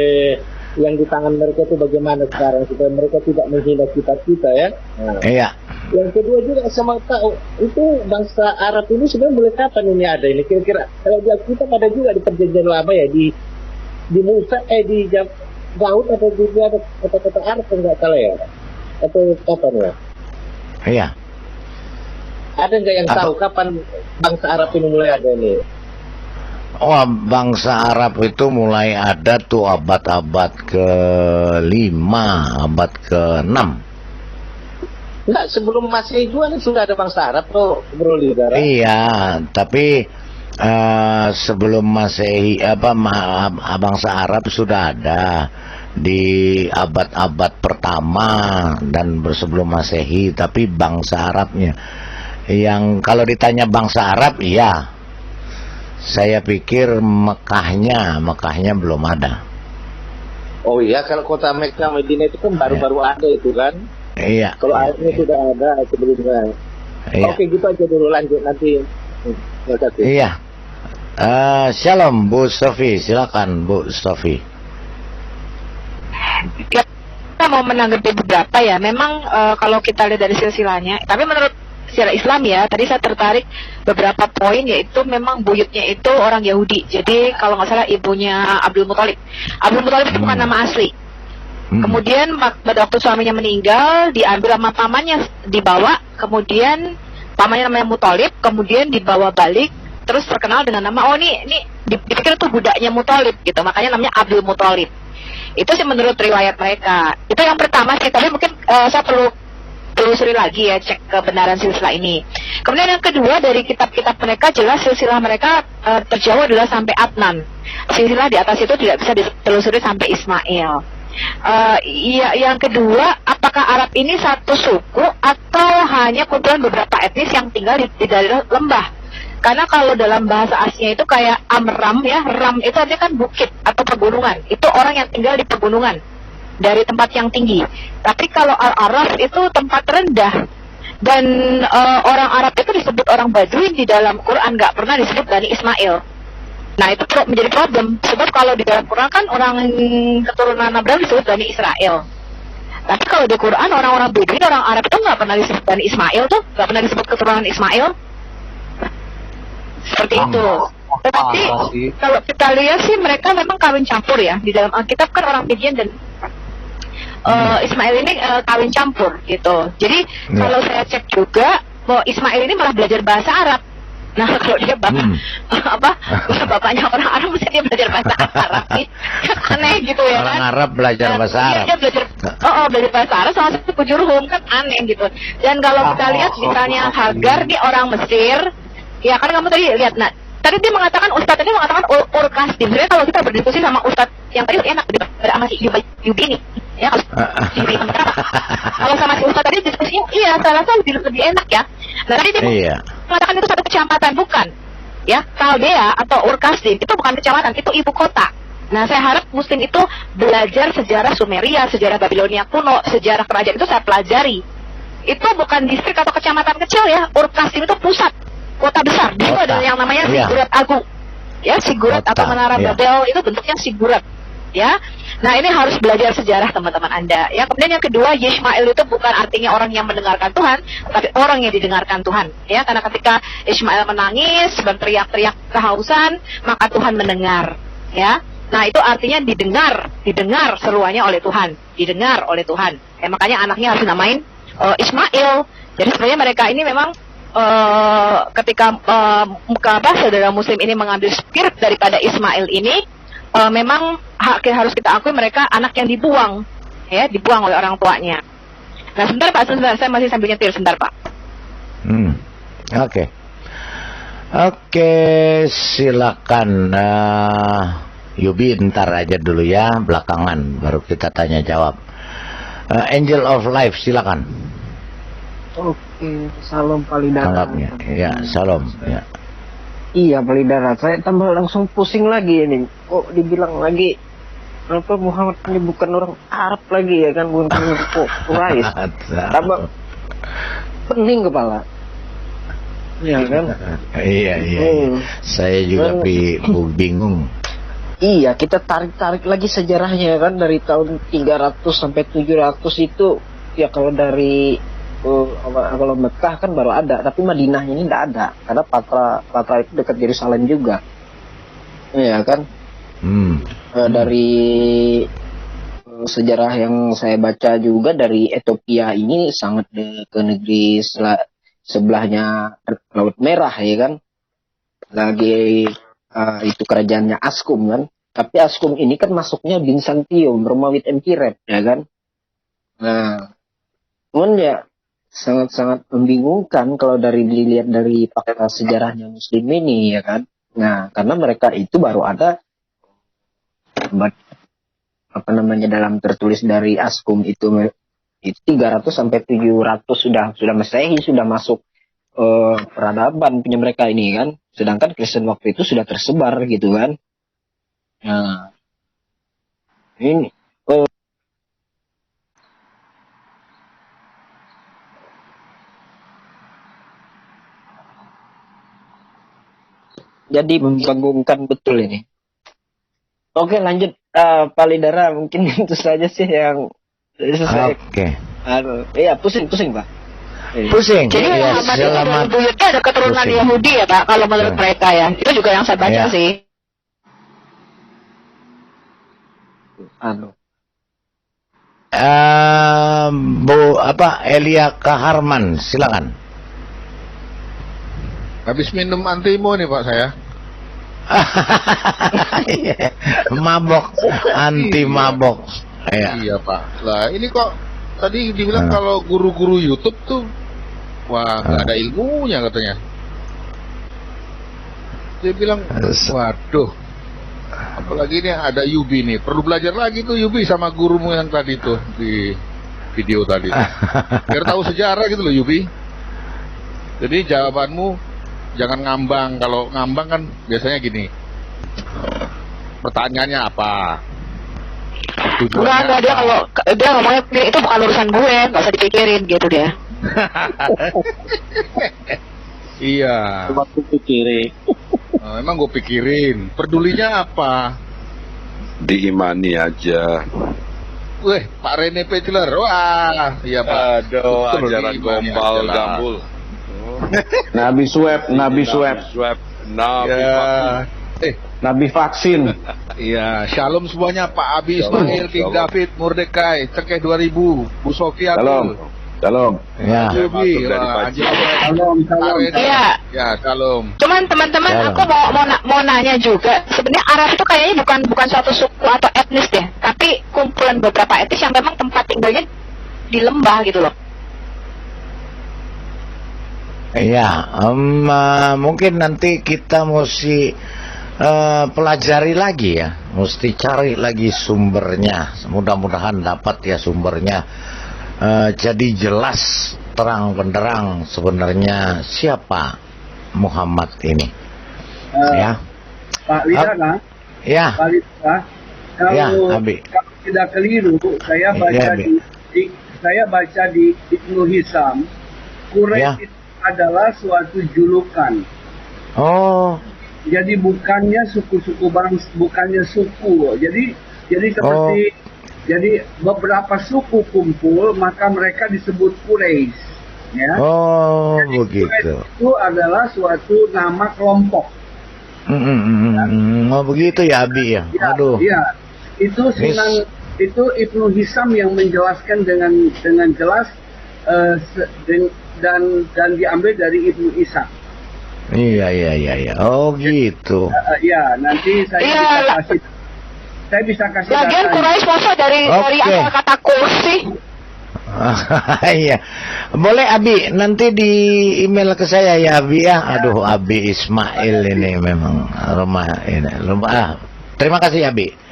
yang di tangan mereka itu bagaimana sekarang, supaya mereka tidak menghina kitab kita ya. Nah. Iya. Yang kedua juga sama tahu itu bangsa Arab ini sebenarnya mulai kapan ini ada ini kira-kira? Kalau di kita ada juga di perjanjian lama ya, di Musa di Daud atau di ada kata-kata Arab enggak salah ya? Atau kapan ya? Iya. Ada nggak yang tahu kapan bangsa Arab ini mulai ada ini? Oh, bangsa Arab itu mulai ada tuh abad-abad ke-5, abad ke-6. Enggak, sebelum Masehi juga sudah ada bangsa Arab tuh, Bro Lidara. Iya, tapi sebelum Masehi bangsa Arab sudah ada di abad-abad pertama dan sebelum Masehi, tapi bangsa Arabnya yang kalau ditanya bangsa Arab, iya. Saya pikir Mekahnya belum ada. Oh iya, kalau kota Mekah Medina itu kan baru-baru ada itu kan. Iya. Kalau Arabnya sudah ada sebelumnya. Iya. Oke, gitu aja dulu, lanjut nanti. Terima kasih. Iya. Shalom Bu Sofi, silakan Bu Sofi. Kita mau menanggapi beberapa ya. Memang kalau kita lihat dari silsilahnya, tapi menurut secara Islam ya, tadi saya tertarik beberapa poin, yaitu memang buyutnya itu orang Yahudi. Jadi kalau nggak salah ibunya Abdul Muthalib. Abdul Muthalib itu bukan nama asli. Kemudian pada waktu suaminya meninggal, diambil sama pamannya, dibawa, kemudian pamannya namanya Muthalib, kemudian dibawa balik, terus terkenal dengan nama, ini dipikir tuh budaknya Muthalib gitu, makanya namanya Abdul Muthalib. Itu sih menurut riwayat mereka. Itu yang pertama sih, tapi mungkin saya perlu telusuri lagi ya, cek kebenaran silsilah ini. Kemudian yang kedua, dari kitab-kitab mereka jelas silsilah mereka terjauh adalah sampai Adnan. Silsilah di atas itu tidak bisa ditelusuri sampai Ismail. Yang kedua, apakah Arab ini satu suku atau hanya kumpulan beberapa etnis yang tinggal di daerah lembah? Karena kalau dalam bahasa aslinya itu kayak Amram ya, Ram itu artinya kan bukit atau pegunungan. Itu orang yang tinggal di pegunungan dari tempat yang tinggi. Tapi kalau Al-Araf itu tempat rendah. Dan orang Arab itu disebut orang Baduin di dalam Quran, nggak pernah disebut Bani Ismail. Nah itu menjadi problem. Sebab kalau di dalam Quran kan orang keturunan Abraham disebut Bani Israel. Tapi kalau di Quran orang-orang Baduin, orang Arab itu nggak pernah disebut Bani Ismail tuh, nggak pernah disebut keturunan Ismail. Seperti itu. Tetapi kalau kita lihat sih mereka memang kawin campur ya. Di dalam Alkitab kan orang Midian dan Ismail ini kawin campur gitu. Jadi kalau saya cek juga bahwa Ismail ini malah belajar bahasa Arab. Nah kalau dia bapaknya orang Arab, mesti dia belajar bahasa Arab sih. Aneh gitu ya. Orang kan? Arab belajar bahasa Arab. Dia belajar bahasa Arab sama suku Jurhum, kan aneh gitu. Dan kalau kita lihat misalnya Hagar nih orang Mesir, ya kan kamu tadi lihat, nah tadi dia mengatakan, Ustadz tadi mengatakan Ur-Kasdim. Sebenarnya kalau kita berdiskusi sama Ustadz yang tadi enak daripada sama si Yubi ini. Ya, kalau sama si Ustadz tadi diskusinya, iya, saya rasa lebih enak ya. Nah tadi dia mengatakan itu satu kecamatan, bukan? Ya, Kaldea atau Ur-Kasdim itu bukan kecamatan, itu ibu kota. Nah saya harap Muslim itu belajar sejarah Sumeria, sejarah Babilonia kuno, sejarah kerajaan itu saya pelajari. Itu bukan distrik atau kecamatan kecil ya, Ur-Kasdim itu pusat, kota besar. Itu ada yang namanya Sigurat Agung. Ya, Sigurat atau Menara Babel itu bentuknya Sigurat. Ya, nah ini harus belajar sejarah teman-teman Anda. Ya, kemudian yang kedua, Yishmael itu bukan artinya orang yang mendengarkan Tuhan, tapi orang yang didengarkan Tuhan. Ya, karena ketika Ishmael menangis, berteriak-teriak kehausan, maka Tuhan mendengar. Ya, nah itu artinya didengar seruannya oleh Tuhan, didengar oleh Tuhan. Ya, makanya anaknya harus namain Ismail. Jadi sebenarnya mereka ini memang ketika saudara Muslim ini mengambil spirit daripada Ismail ini, memang harus kita akui mereka anak yang dibuang, ya, dibuang oleh orang tuanya. Nah sebentar Pak, saya masih sambil nyetir, sebentar Pak. Oke, silakan Yubi, ntar aja dulu ya, belakangan baru kita tanya jawab. Angel of Life, silakan. Oke, salam Pak Lidara. Tanggapnya, ya, salam. Ya. Iya, Palidara. Saya tambah langsung pusing lagi ini. Kok dibilang lagi apa Muhammad ini bukan orang Arab lagi ya kan, bukan Quraisy. Tambah pening kepala. Iya kan? Iya. Saya juga bingung. Iya, kita tarik lagi sejarahnya kan, dari tahun 300 sampai 700 itu ya. Kalau dari kalau Mekah kan baru ada, tapi Madinahnya ini tidak ada karena Patra itu dekat Yerusalem juga. Iya kan? Dari sejarah yang saya baca juga, dari Ethiopia ini sangat ke negeri sebelahnya Laut Merah ya kan. Lagi itu kerajaannya Askum kan. Tapi Askum ini kan masuknya Byzantium, Romawi Empire ya kan. Nah, cuman ya sangat-sangat membingungkan kalau dilihat dari fakta sejarahnya Muslim ini ya kan. Nah, karena mereka itu baru ada dalam tertulis dari Askum itu 300 sampai 700 sudah Masehi, sudah masuk peradaban punya mereka ini kan. Sedangkan Kristen waktu itu sudah tersebar gitu kan. Nah, ini jadi membingungkan betul ini. Oke, lanjut Pak Lidara, mungkin itu saja sih yang saya. Oke. Iya, pusing Pak. Pusing. Jadi Ya, Muhammad itu selamat. dari buyutnya ada keturunan pusing. Yahudi ya Pak, kalau menurut mereka ya. Itu juga yang saya baca Ya. sih. Elia Kaharman, silakan. Habis minum antimo nih Pak saya. Mabok, anti mabok. Iya Pak. Lah ini kok tadi dibilang kalau guru-guru YouTube tuh wah nggak ada ilmunya katanya. Dia bilang waduh, apalagi ini ada Yubi nih, perlu belajar lagi tuh Yubi sama gurumu yang tadi tuh di video tadi tuh. Biar tahu sejarah gitu loh Yubi. Jadi jawabanmu jangan ngambang. Kalau ngambang kan biasanya gini, pertanyaannya apa, Enggak, dia kalau dia ngomongnya itu bukan urusan gue, nggak usah dipikirin gitu dia. Iya. Waktu pikirin. Emang gue pikirin. Pedulinya apa? Diimani aja. Weh, Pak Rene Petler. Wah, iya Pak. Aduh, Betul, ajaran diimani gombal aja lah. gambul. Nabi swab. Nabi Ya. Nabi vaksin. Iya, shalom semuanya Pak Abi Ismail, King shalom. David, Mordecai, Cengkeh 2000, Bu Sofia. Shalom. Ya. Yubi, Masuk dari pagi. Salam. Iya. Ya, shalom. Cuman teman-teman, Ya. aku mau nanya juga. Sebenarnya Arab itu kayaknya bukan suatu suku atau etnis deh, tapi kumpulan beberapa etnis yang memang tempat tinggalnya di lembah gitu loh. Iya, mungkin nanti kita mesti pelajari lagi ya, mesti cari lagi sumbernya. Mudah-mudahan dapat ya sumbernya. Jadi jelas terang benderang sebenarnya siapa Muhammad ini. Ya. Pak Lidara, Ya. Pak Lidara, Ya, kalau Abi. tidak keliru, saya baca Ya, Abi. saya baca di Ibnu Hisam, Quraisy Ya. itu adalah suatu julukan. Oh, Jadi bukannya suku-suku bangsa, bukannya suku. Jadi seperti jadi beberapa suku kumpul, maka mereka disebut Quraisy. Ya. oh Jadi begitu. Quraisy itu adalah suatu nama kelompok. Oh begitu ya Abi ya. Ya, Aduh. ya. Itu Sunan, itu Ibnu Hisam yang menjelaskan dengan jelas dan diambil dari Ibnu Ishaq. Iya. Oh gitu. Ya, nanti saya bisa kasih Lagian data. Quraisy masa dari Oke. asal kata kursi. Iya. Boleh Abi nanti di email ke saya ya Abi ya. Aduh Abi Ismail ini memang rumah. Terima kasih Abi.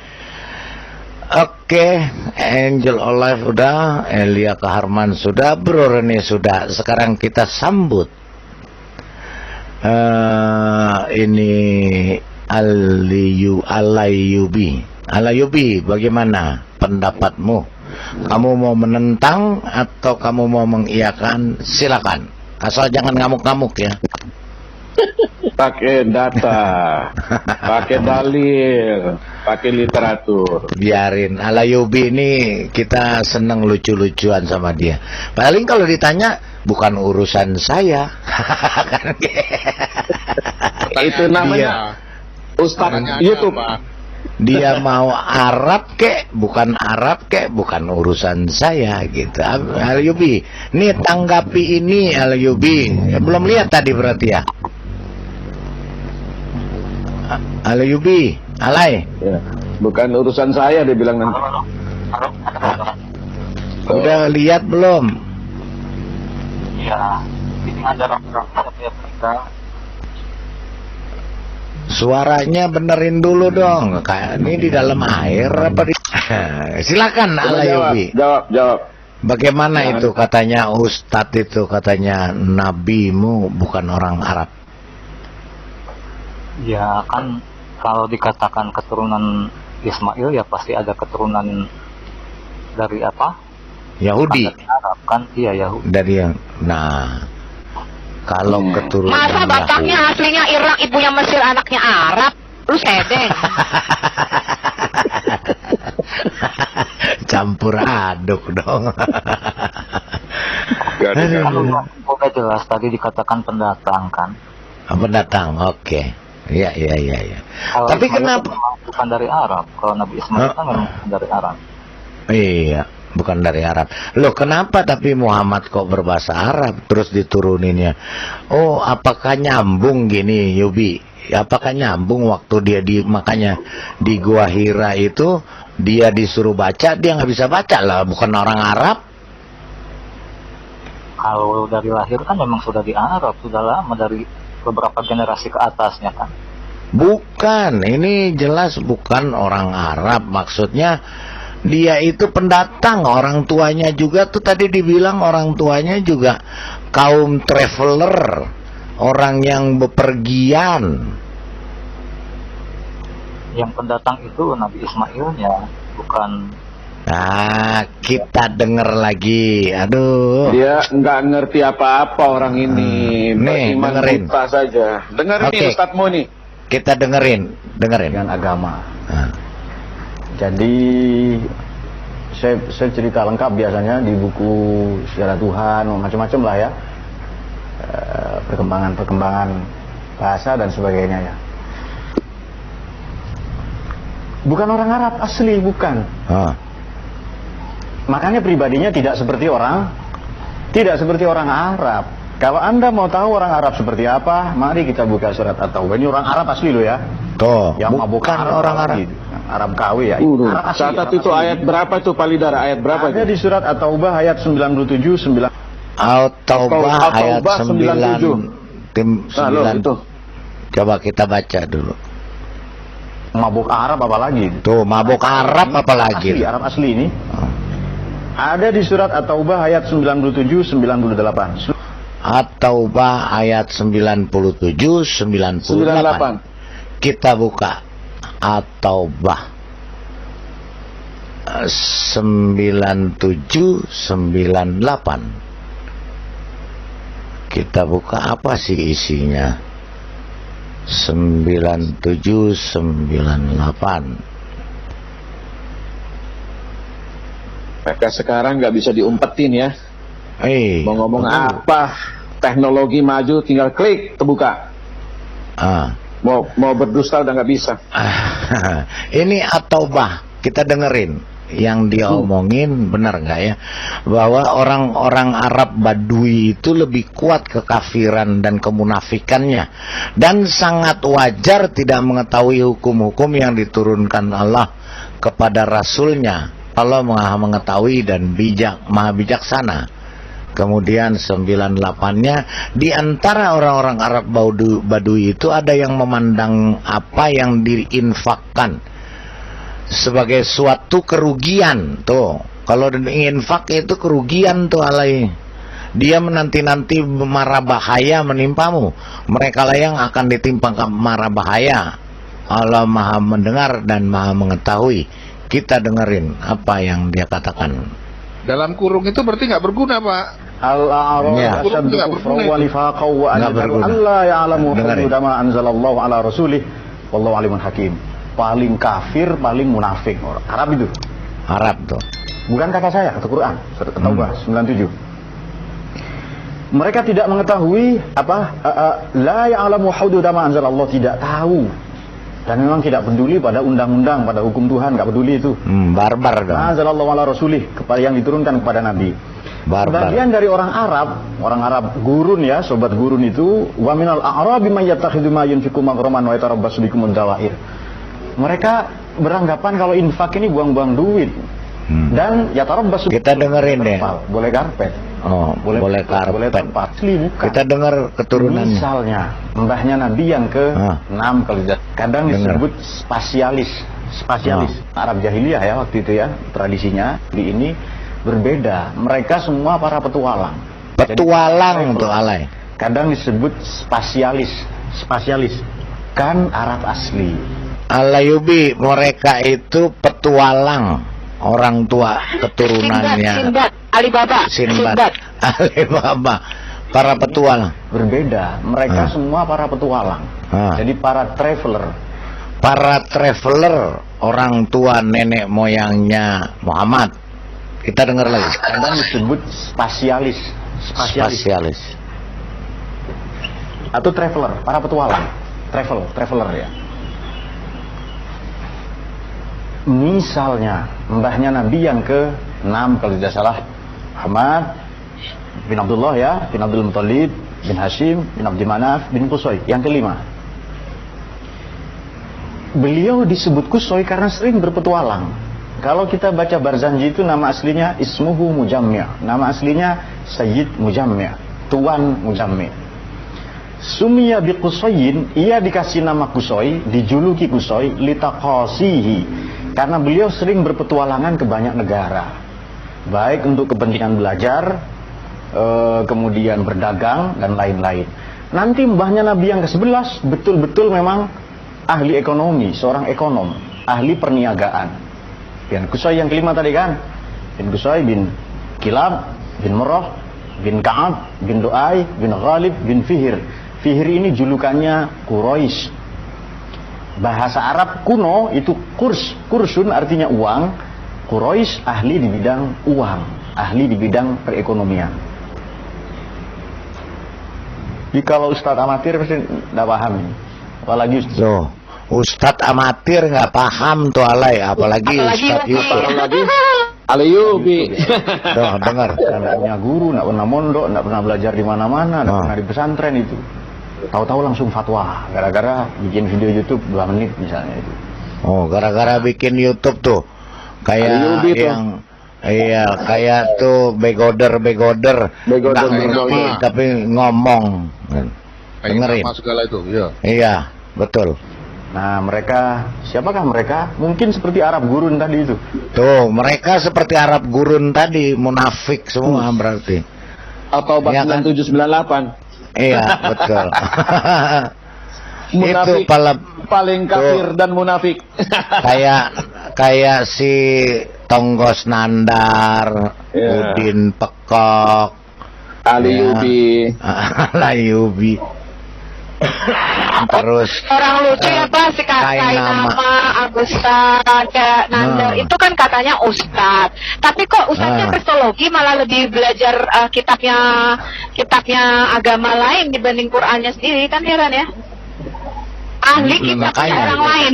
Oke, Angel Olive udah, Elia Kaharman sudah, Bro Rene sudah. Sekarang kita sambut Ini Alayubi, bagaimana pendapatmu? Kamu mau menentang atau kamu mau mengiyakan? Silakan, asal jangan ngamuk-ngamuk ya. Pakai data, pakai dalil, pakai literatur. Biarin Alayubi ini, kita seneng lucu-lucuan sama dia. Paling kalau ditanya bukan urusan saya. Itu namanya Ustadz YouTube. Dia mau Arab kek, bukan Arab kek, bukan urusan saya gitu. Alayubi, nih tanggapi ini Alayubi. Belum lihat tadi berarti ya. Alayubi, Alay. Ya, bukan urusan saya, dia bilang nanti. Udah lihat belum? Ya, ini ada berita. Suaranya benerin dulu dong. Kayak ini di dalam air apa di... Silakan Alayubi. Jawab. Bagaimana itu katanya Ustadz itu, katanya nabimu bukan orang Arab. Ya kan kalau dikatakan keturunan Ismail ya pasti ada keturunan dari apa? Yahudi. Dari Arab kan? Iya Yahudi. Dari yang, nah, kalau keturunan Masa bapaknya Yahudi. aslinya Irak, ibunya Mesir, anaknya Arab? Lu sedeng. Campur aduk dong. Kalau udah jelas tadi dikatakan pendatang kan? Pendatang, oke. Iya. Kalau Tapi Ismail kenapa? kan bukan dari Arab. Kalau Nabi Ismail kan memang bukan dari Arab. Iya, bukan dari Arab. Loh, kenapa tapi Muhammad kok berbahasa Arab terus dituruninnya? Oh, apakah nyambung gini, Yubi? Apakah nyambung waktu dia makanya di Gua Hira itu dia disuruh baca, dia nggak bisa baca lah, bukan orang Arab. Kalau dari lahir kan memang sudah di Arab, sudah lama, dari beberapa generasi ke atasnya kan. Bukan, ini jelas bukan orang Arab. Maksudnya dia itu pendatang, orang tuanya juga tuh tadi dibilang orang tuanya juga kaum traveler, orang yang bepergian. Yang pendatang itu Nabi Ismailnya, bukan. Nah, kita denger lagi. Aduh. Dia nggak ngerti apa-apa orang ini. Nih, Beriman dengerin. buta saja. Dengerin Oke. nih Ustadzmu nih. Kita dengerin. Dengan agama. Jadi saya cerita lengkap biasanya di buku Sejarah Tuhan, macam-macam lah ya, perkembangan bahasa dan sebagainya ya. Bukan orang Arab asli, bukan. Makanya pribadinya tidak seperti orang Arab. Kalau Anda mau tahu orang Arab seperti apa, mari kita buka surat At-Taubah. Ini orang Arab asli loh ya. Tuh, yang bukan orang Arab. Arab KW ya. Arab asli, Catat Arab itu asli. ayat berapa tuh Palidara? Ayat berapa? Ada di surat At-Taubah ayat 97 9. At-Taubah ayat 9 tim 9 itu. Coba kita baca dulu. Mabuk Arab apalagi? Tuh, mabuk Arab apalagi? Asli, Arab asli ini. Ada di surat At-Taubah ayat 97 98. At-Taubah ayat 97 98. Kita buka At-Taubah 97 98. Kita buka apa sih isinya? 97 98. Mereka sekarang nggak bisa diumpetin ya. Mau ngomong betul. apa? Teknologi maju, tinggal klik, terbuka. Mau berdusta udah nggak bisa. Ini At-Taubah, kita dengerin yang dia omongin, benar nggak ya, bahwa orang-orang Arab Badui itu lebih kuat kekafiran dan kemunafikannya, dan sangat wajar tidak mengetahui hukum-hukum yang diturunkan Allah kepada Rasulnya. Allah maha mengetahui dan maha bijaksana. Kemudian 98-nya, di antara orang-orang Arab Badui itu ada yang memandang apa yang diinfakkan sebagai suatu kerugian. Tuh, kalau infak itu kerugian tuh alai. Dia menanti-nanti mara bahaya menimpamu. Mereka lah yang akan ditimpa mara bahaya. Allah Maha mendengar dan Maha mengetahui. Kita dengerin apa yang dia katakan. Dalam kurung itu berarti nggak berguna, Pak. Al-a'rab Ya. asyaddu kufran wa nifaqan wa Nggak ajdaru berguna. alla ya'lamu Dengerin. hudud ma anzalallahu ala rasulih wallahu alimun hakim. Paling kafir, paling munafik orang Arab itu. Arab tuh. Bukan kata saya, kata Quran, surat At-Taubah 97. Mereka tidak mengetahui la ya'lamu hudud ma anzalallahu, tidak tahu. Dan memang tidak peduli pada undang-undang, pada hukum Tuhan, nggak peduli itu. Barbar dong. Anzalallahu ala rasulih, kepada yang diturunkan kepada Nabi. Barbar. Bagian dari orang Arab gurun ya, sobat gurun itu, wa minal a'rabi may yattakhidhu ma yunfiqu maghraman wa yatarabbasu bikumud dawair. Mereka beranggapan kalau infak ini buang-buang duit. Dan yatarabbasu. Kita dengerin deh. Boleh karpet. Oh, boleh karpet. Boleh tempat. Bukan. Kita dengar keturunannya. Misalnya, mbahnya Nabi yang ke-6 kadang disebut spasialis. Arab jahiliyah ya waktu itu ya, tradisinya di ini berbeda. Mereka semua para petualang. Petualang tuh alay. Kadang disebut spasialis. Kan Arab asli. Alayubi, mereka itu petualang. Orang tua keturunannya. Sinbad. Alibaba. Para petualang. Berbeda. Mereka semua para petualang. Jadi para traveler. Para traveler, orang tua nenek moyangnya Muhammad. Kita dengar lagi. Kadang disebut spasialis. Atau traveler, para petualang. Traveler ya. Misalnya mbahnya Nabi yang ke-6 kalau tidak salah, Muhammad bin Abdullah ya, bin Abdul Muttalib, bin Hashim, bin Abdi Manaf, bin Qusay. Yang kelima, beliau disebut Qusay karena sering berpetualang. Kalau kita baca Barzanji itu nama aslinya Ismuhu Mujammi', nama aslinya Sayyid Mujammi', Tuan Mujammi'. Sumiya bi Qusayyin, ia dikasih nama Qusay, dijuluki Qusay litaqasihi, karena beliau sering berpetualangan ke banyak negara, baik untuk kepentingan belajar, kemudian berdagang dan lain-lain. Nanti mbahnya Nabi yang ke-11 betul-betul memang ahli ekonomi, seorang ekonom, ahli perniagaan. Dan Qusay yang kelima tadi kan, bin Qusay bin Kilab bin Murrah bin Ka'ab bin Lu'ay bin Ghalib bin Fihr. Fihr ini julukannya Quraisy. Bahasa Arab kuno itu kursun artinya uang. Quraisy ahli di bidang uang, ahli di bidang perekonomian. Jadi kalau Ustadz amatir pasti tidak paham ini. Apalagi Ustadz amatir nggak paham tuh alay, apalagi Ustadz YouTube. Alayubi. Tuh dengar. Tidak punya guru, tidak pernah mondok, tidak pernah belajar di mana-mana, tidak pernah di pesantren itu. Tahu-tahu langsung fatwa gara-gara bikin video YouTube 2 menit misalnya itu. Oh, gara-gara bikin YouTube tuh kayak yang kayak tuh begoder nggak ngerti tapi ngomong. Dengerin. Segala itu, ya. Iya, betul. Nah, mereka siapakah mereka? Mungkin seperti Arab gurun tadi itu. Tuh, mereka seperti Arab gurun tadi, munafik semua berarti. Atau 9798. Iya, betul. Munafik Itu paling kafir dan munafik. kayak si Tonggos Nandar, Udin Pekok, Alayubi. Terus orang lucu ya Pak, si nama Agusta Nandar itu kan katanya Ustadz, tapi kok Ustadznya kristologi malah lebih belajar kitabnya agama lain dibanding Qurannya sendiri, kan heran ya. Ahli kitabnya orang lain.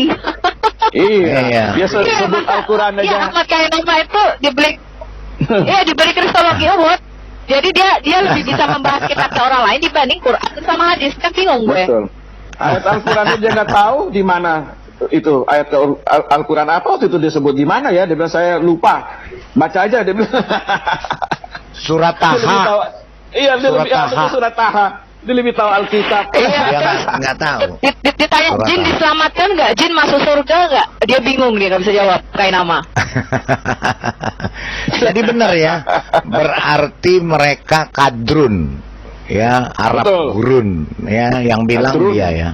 Iya. Biasa sebut Al-Quran aja. Iya, Ahmad Kainama itu diberi kristologi award. Jadi dia lebih bisa membahas kitabnya orang lain dibanding Quran sama hadis, kan bingung gue. Betul. Ayat Al-Quran aja nggak tahu di mana itu ayat Al-Quran apa waktu itu disebut di mana ya? Dia bilang saya lupa. Baca aja dia bilang. Surat Taha. Iya, dia lebih surat Taha. Dia lebih tahu Alkitab. Dia nggak tahu. Ditanya Surat jin apa? diselamatkan nggak? Jin masuk surga nggak? Dia bingung, dia nggak bisa jawab. Kayak nama. Jadi benar ya, berarti mereka kadrun, ya, Arab Betul. gurun, ya, yang bilang Kadrun. dia ya.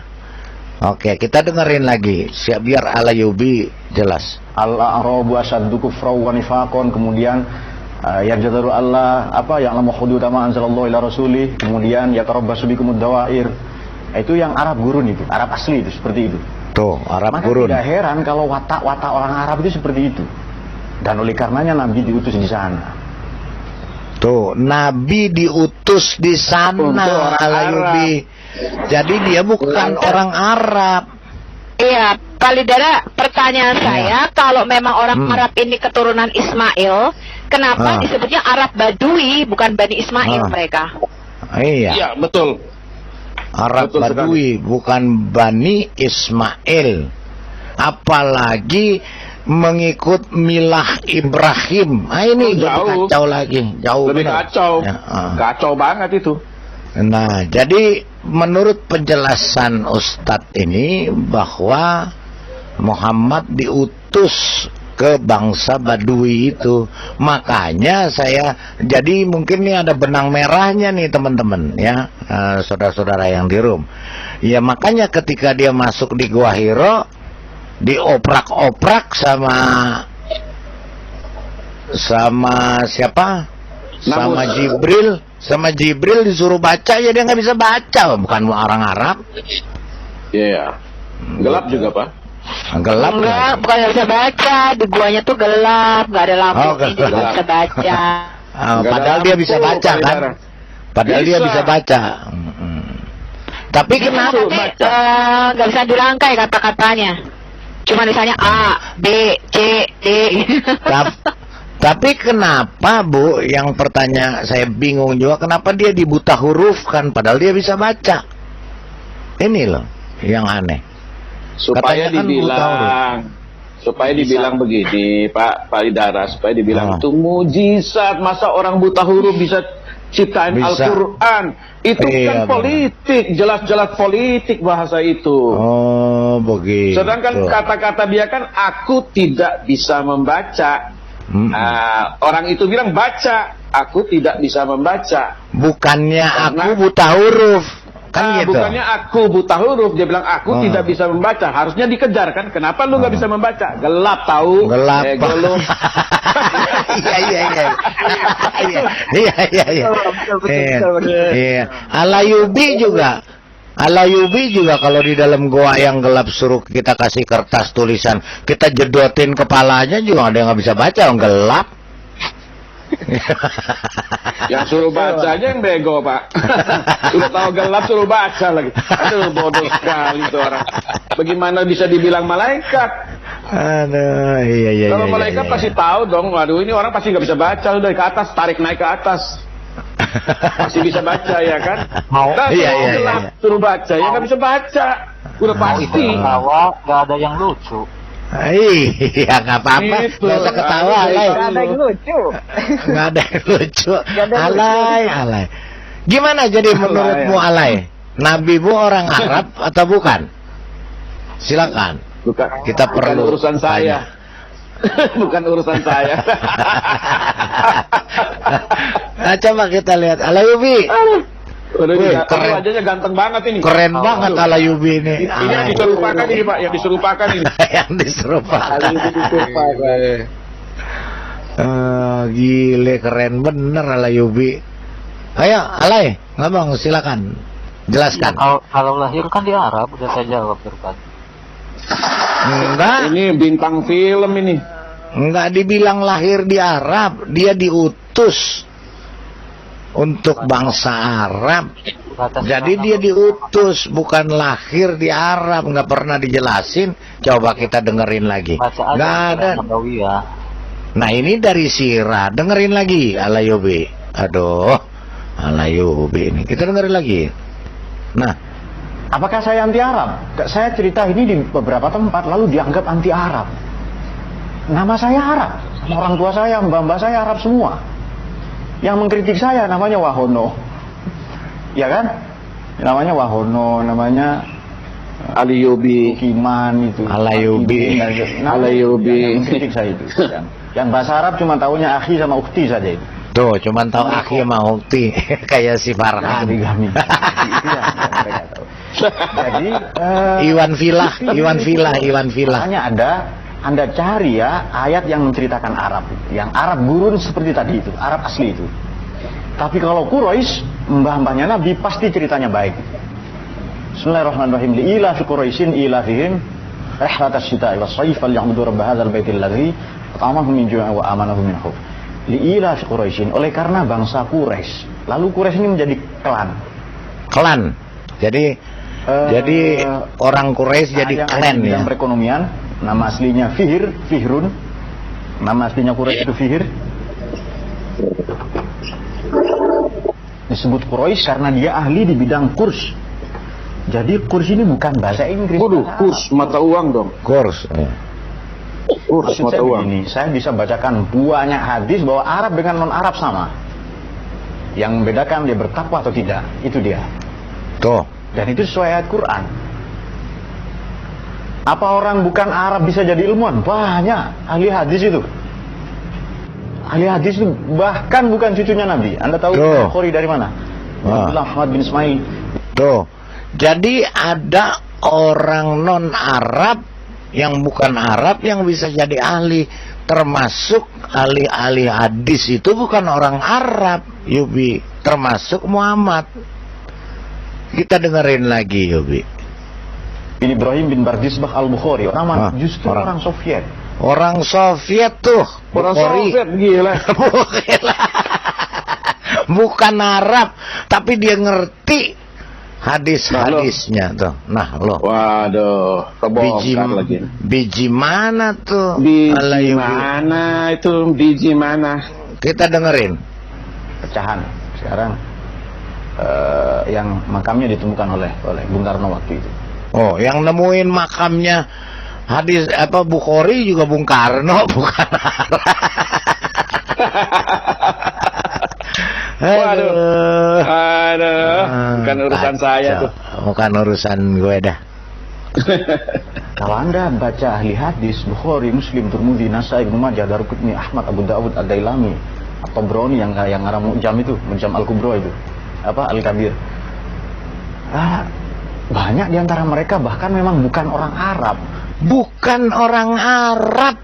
Oke, kita dengerin lagi, siap biar Al-Ayyubi jelas. Al-A'rabu asyaddu kufran wa nifaqan, kemudian yarjadaru Allah ya'lamu hududa ma anzalallahu ila rasulih, kemudian yatarabbasu bikumud dawair. Itu yang Arab gurun itu, Arab asli itu seperti itu. Tuh, Arab Maka gurun. tidak heran kalau watak-watak orang Arab itu seperti itu. Dan oleh karenanya Nabi diutus di sana. Tuh, Nabi diutus di Untuk sana, orang Al-Ayyubi. Jadi dia bukan orang Arab. Iya, Pak Lidara, pertanyaan saya, kalau memang orang Arab ini keturunan Ismail, kenapa disebutnya Arab Badui, bukan Bani Ismail mereka? Iya, Iya, betul. Arab betul Badui, bukan Bani Ismail. Apalagi mengikut milah Ibrahim. Ini lebih Jauh. kacau lagi, jauh Lebih benar. kacau. Ya, Kacau banget itu. Nah, jadi menurut penjelasan Ustadz ini bahwa Muhammad diutus ke bangsa Badui itu. Makanya jadi mungkin ini ada benang merahnya nih teman-teman ya, saudara-saudara yang di room. Ya makanya ketika dia masuk di Gua Hiro, dioprak-oprak sama siapa? Sama Jibril. Sama Jibril disuruh baca, ya dia nggak bisa baca, bukan orang Arab. Iya. Gelap juga, Pak. Gelap Enggak, bukan nggak bisa baca, di guanya tuh gelap, nggak ada lampu, jadi nggak gelap. bisa baca. Padahal dia bisa baca kan? Padahal dia bisa baca. Tapi kenapa? Nggak bisa dirangkai kata-katanya. Cuma misalnya A, B, C, D. Tapi kenapa Bu, yang pertanyaan saya bingung juga, kenapa dia dibuta huruf kan, padahal dia bisa baca. Ini loh yang aneh. Supaya Katanya kan dibilang begini, Pak Lidara, supaya dibilang itu mujizat. Masa orang buta huruf bisa ciptain Bisa. Al-Quran? Itu Iya, kan politik, jelas-jelas politik bahasa itu. Oh begitu. Sedangkan kata-kata dia kan aku tidak bisa membaca. Orang itu bilang baca, aku tidak bisa membaca. Bukannya aku buta huruf kan gitu. Bukannya aku buta huruf, dia bilang aku tidak bisa membaca. Harusnya dikejar kan? Kenapa lu nggak bisa membaca? Gelap tahu. Gelap. Lu. Iya. Al-Ayyubi juga kalau di dalam goa yang gelap suruh kita kasih kertas tulisan, kita jedotin kepalanya juga ada yang nggak bisa baca, gelap. Yang suruh bacanya yang bego, Pak. Sudah tahu gelap suruh baca lagi. Aduh, bodoh sekali itu orang. Bagaimana bisa dibilang malaikat? Aduh, iya. Kalau malaikat pasti tahu dong. Waduh, ini orang pasti nggak bisa baca. Udah ke atas, tarik naik ke atas. Masih bisa baca ya kan? Iya. Suruh baca ya nggak bisa baca. Udah pasti. Ketawa nggak ada yang lucu. Iya, nggak apa-apa. Nggak usah ketawa, Alay. Gak ada yang lucu. Nggak ada yang lucu. Alay. Gimana jadi menurutmu, Alay? Nabimu orang Arab atau bukan? Silakan. Bukan. Kita perlu urusan saya. Bukan urusan saya. Nah, coba kita lihat Al-Ayyubi. Keren. Wajahnya ganteng banget ini. Keren banget Al-Ayyubi ini. Ini yang diserupakan ini, Pak. Yang diserupakan ini. Yang diserupakan. Gile, keren bener Al-Ayyubi. Ayo, Alay, ngomong, silakan. Jelaskan. Kalau lahir kan di Arab, udah saya jawab berkat. Enggak. Ini bintang film ini. Enggak dibilang lahir di Arab, dia diutus untuk bangsa Arab. Jadi dia diutus, bukan lahir di Arab, nggak pernah dijelasin. Coba kita dengerin lagi. Nggak ada. Nah ini dari sirah, dengerin lagi Al-Ayyubi. Aduh, Al-Ayyubi ini. Kita dengerin lagi. Nah, apakah saya anti Arab? Saya cerita ini di beberapa tempat lalu dianggap anti Arab. Nama saya Arab, orang tua saya, mbak-mbak saya Arab semua. Yang mengkritik saya namanya Wahono, ya kan? namanya Wahono, namanya Alayubi, Kiman itu. Alayubi. Alayubi. Kritik saya itu. Yang bahasa Arab cuma tahunya akhi sama ukti saja itu. Tuh, cuman tahu akhi sama ukti. Kayak si Farhan. Poligami. Itu yang mereka tahu. Jadi Iwan Villa. makanya Anda cari ya ayat yang menceritakan Arab, yang Arab gurun seperti tadi itu, Arab asli itu. Tapi kalau Quraisy, mbah-mbahnya Nabi pasti ceritanya baik. Bismillahirrahmanirrahim. Liila fi Quraisyin ilafihim rihlatas syita'i was shayf falya'budu rabb hadzal baitil ladzi at'amahum min ju'in wa amanahum min khauf. Liila fi Quraisyin, oleh karena bangsa Quraisy. Lalu Quraisy ini menjadi klan. Jadi orang Quraisy jadi klan ya. Yang perekonomian, nama aslinya Fihrun. Nama aslinya Quraisy itu Fihr. Disebut Quraisy karena dia ahli di bidang kurs. Jadi kurs ini bukan bahasa Inggris. Kurs mata uang dong. Kurs. Kurs mata uang. Begini, saya bisa bacakan banyak hadis bahwa Arab dengan non Arab sama. Yang membedakan dia bertakwa atau tidak, itu dia. Tuh. Dan itu sesuai ayat Quran. Apa orang bukan Arab bisa jadi ilmuwan? Banyak ahli hadis itu. Ahli hadis itu bahkan bukan cucunya Nabi. Anda tahu Bukhari dari mana? Abdullah Ahmad bin Ismail. Tuh. Jadi ada orang non Arab yang bukan Arab yang bisa jadi ahli, termasuk ahli hadis itu bukan orang Arab, Yubi, termasuk Muhammad. Kita dengerin lagi, Yubi. Ini Ibrahim bin Bardisbah al-Bukhari, justru orang Soviet. Orang Soviet tuh, Orang Bukhari. Soviet gila. Bukan Arab, tapi dia ngerti hadis-hadisnya tuh. Nah, lo. Waduh, kebongkar lagi. Biji mana tuh? Biji mana itu? Biji mana? Kita dengerin. Pecahan. Sekarang yang makamnya ditemukan oleh Bung Karno waktu itu. Oh, yang nemuin makamnya hadis Bukhari juga Bung Karno, bukan Arab. Waduh, bukan urusan saya tuh. Bukan urusan gue dah. Kalau Anda baca ahli hadis Bukhari, Muslim, Tirmidzi, Nasai, Ibnu Majah, Daruqutni, Ahmad, Abu Dawud, Ad-Dailami, At-Tabrani yang ngarang Mu'jam itu, Mu'jam Al-Kubra itu, Al-Kabir. Banyak di antara mereka bahkan memang bukan orang Arab. Bukan orang Arab.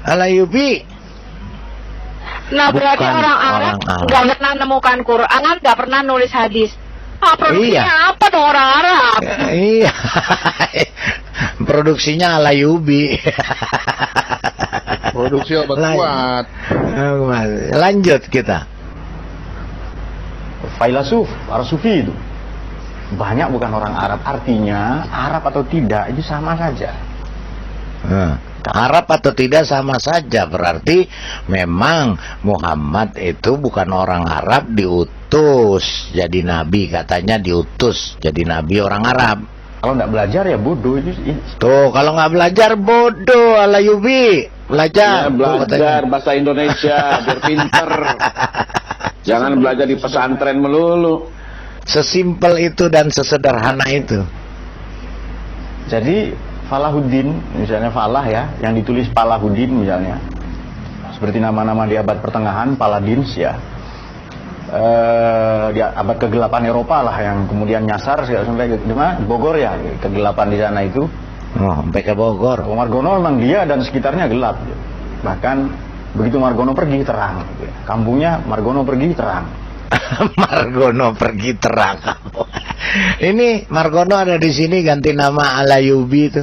Alayubi. Nah, berarti orang Arab nggak pernah nemukan Quran, nggak pernah nulis hadis. Produksinya apa dong orang Arab? Iya. Produksinya Alayubi. Produksi obat kuat. Lanjut kita. Failasuf, para sufi itu banyak bukan orang Arab. Artinya Arab atau tidak itu sama saja. Arab atau tidak sama saja, berarti memang Muhammad itu bukan orang Arab, diutus jadi nabi, katanya diutus jadi nabi orang Arab. Kalau nggak belajar ya bodoh itu. Tuh, kalau nggak belajar bodoh, Alayubi. Belajar. Ya, belajar bahasa Indonesia biar pinter. Jangan belajar di pesantren melulu. Sesimpel itu dan sesederhana itu. Jadi Falahuddin, misalnya Falah ya, yang ditulis Falahuddin misalnya, seperti nama-nama di abad pertengahan, Paladins ya, di abad kegelapan Eropa lah, yang kemudian nyasar sampai ke Bogor ya, kegelapan di sana itu. Oh, sampai ke Bogor. Margono memang dia dan sekitarnya gelap. Bahkan begitu Margono pergi terang. Kampungnya Margono pergi terang. Margono pergi terang. Ini Margono ada di sini ganti nama Alayubi itu.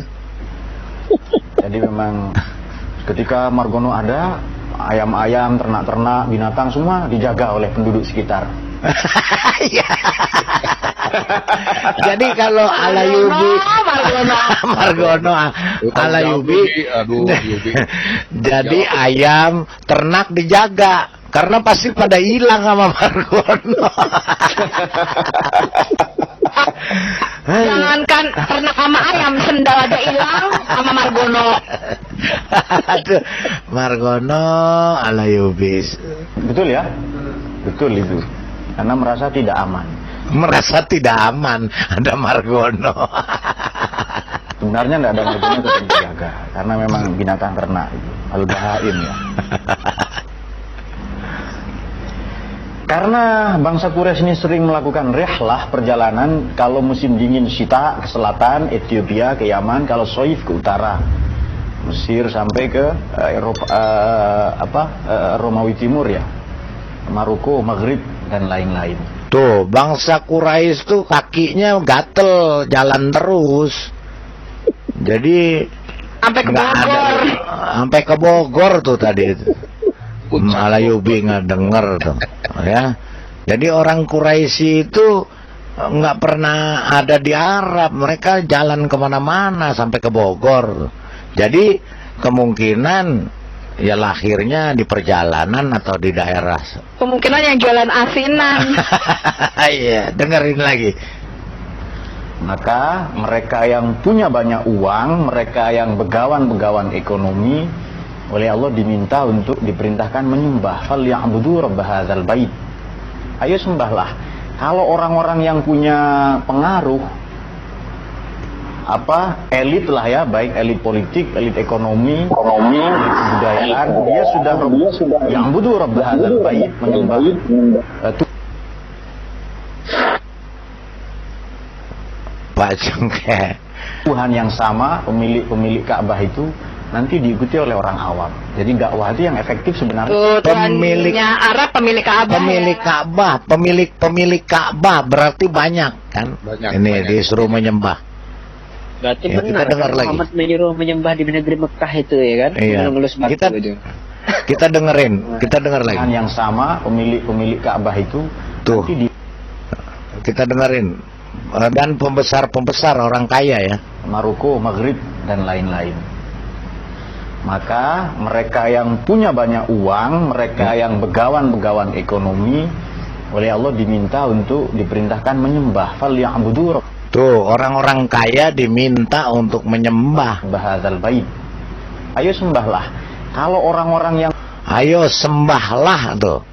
Jadi memang ketika Margono ada, ayam-ayam, ternak-ternak, binatang semua dijaga oleh penduduk sekitar. Jadi kalau Alayubi, Margono, Alayubi, jadi ayam, ternak dijaga. Karena pasti pada hilang sama Margono. Jangankan ternak sama ayam, sendal aja hilang sama Margono. Aduh, Margono Alayubi. Betul ya? Betul itu. Karena merasa tidak aman. merasa tidak aman ada Margono. Sebenarnya tidak ada gunanya tetap dijaga karena memang binatang ternak itu, al-bahaim ya. Karena bangsa Quraisy ini sering melakukan rihlah perjalanan, kalau musim dingin Syita ke selatan, Ethiopia ke Yaman, kalau Soif ke utara, Mesir sampai ke Eropa, Romawi Timur ya, Maroko, Maghrib dan lain-lain. Tuh, bangsa Quraisy tuh kakinya gatel jalan terus. Jadi Sampai ke Bogor. Sampai ke Bogor tuh tadi. Malah Yubi nggak denger tuh, ya. Jadi orang Quraisy itu nggak pernah ada di Arab, mereka jalan kemana-mana sampai ke Bogor. Jadi kemungkinan ya lahirnya di perjalanan atau di daerah. Kemungkinan yang jualan asinan. Iya, dengerin lagi. Maka mereka yang punya banyak uang, mereka yang begawan-begawan ekonomi, oleh Allah diminta untuk diperintahkan menyembah. Falya'budu rabb hadzal bait. Ayo sembahlah. Kalau orang-orang yang punya pengaruh, elit lah ya, baik elit politik, elit ekonomi, elit kebudayaan, dia sudah ya'budu rabb hadzal bait, menyembah Pak Cengke. Tuhan yang sama, pemilik Ka'bah itu nanti diikuti oleh orang awam. Jadi dakwah itu yang efektif sebenarnya. Pemiliknya Arab, pemilik Ka'bah. Pemilik Ka'bah, pemilik Ka'bah berarti banyak kan? Ini disuruh menyembah. Berarti ya, benar kita dengar kan lagi. Muhammad menyuruh menyembah di negeri Mekah itu ya kan? Iya. Kita dengerin, kita dengar lagi. Tuhan yang sama, pemilik Ka'bah itu tuh. Kita dengerin. Dan pembesar orang kaya ya, Maroko, Maghrib dan lain-lain. Maka mereka yang punya banyak uang, mereka yang begawan-begawan ekonomi, oleh Allah diminta untuk diperintahkan menyembah. Falya'budu. Tuh, orang-orang kaya diminta untuk menyembah hadzal bait. Ayo sembahlah. Kalau orang-orang yang ayo sembahlah tuh,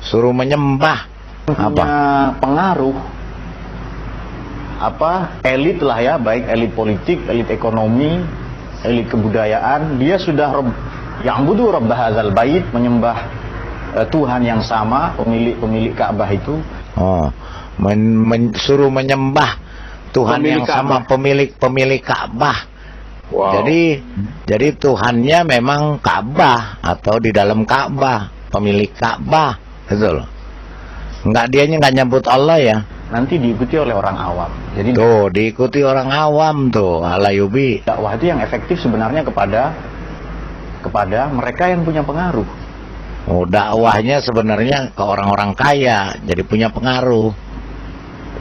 suruh menyembah punya pengaruh, elit lah ya, baik elit politik, elit ekonomi, elit kebudayaan, dia sudah ya'budu rabb hadzal bait, menyembah Tuhan yang sama, pemilik Ka'bah itu. Suruh menyembah Tuhan yang sama, pemilik Ka'bah. Wow. Jadi Tuhannya memang Ka'bah atau di dalam Ka'bah, pemilik Ka'bah, gitu loh. Dianya nggak nyebut Allah ya. Nanti diikuti oleh orang awam. Jadi tuh diikuti orang awam tuh, Alayubi. Dakwah itu yang efektif sebenarnya kepada mereka yang punya pengaruh. Oh, dakwahnya sebenarnya ke orang-orang kaya, jadi punya pengaruh.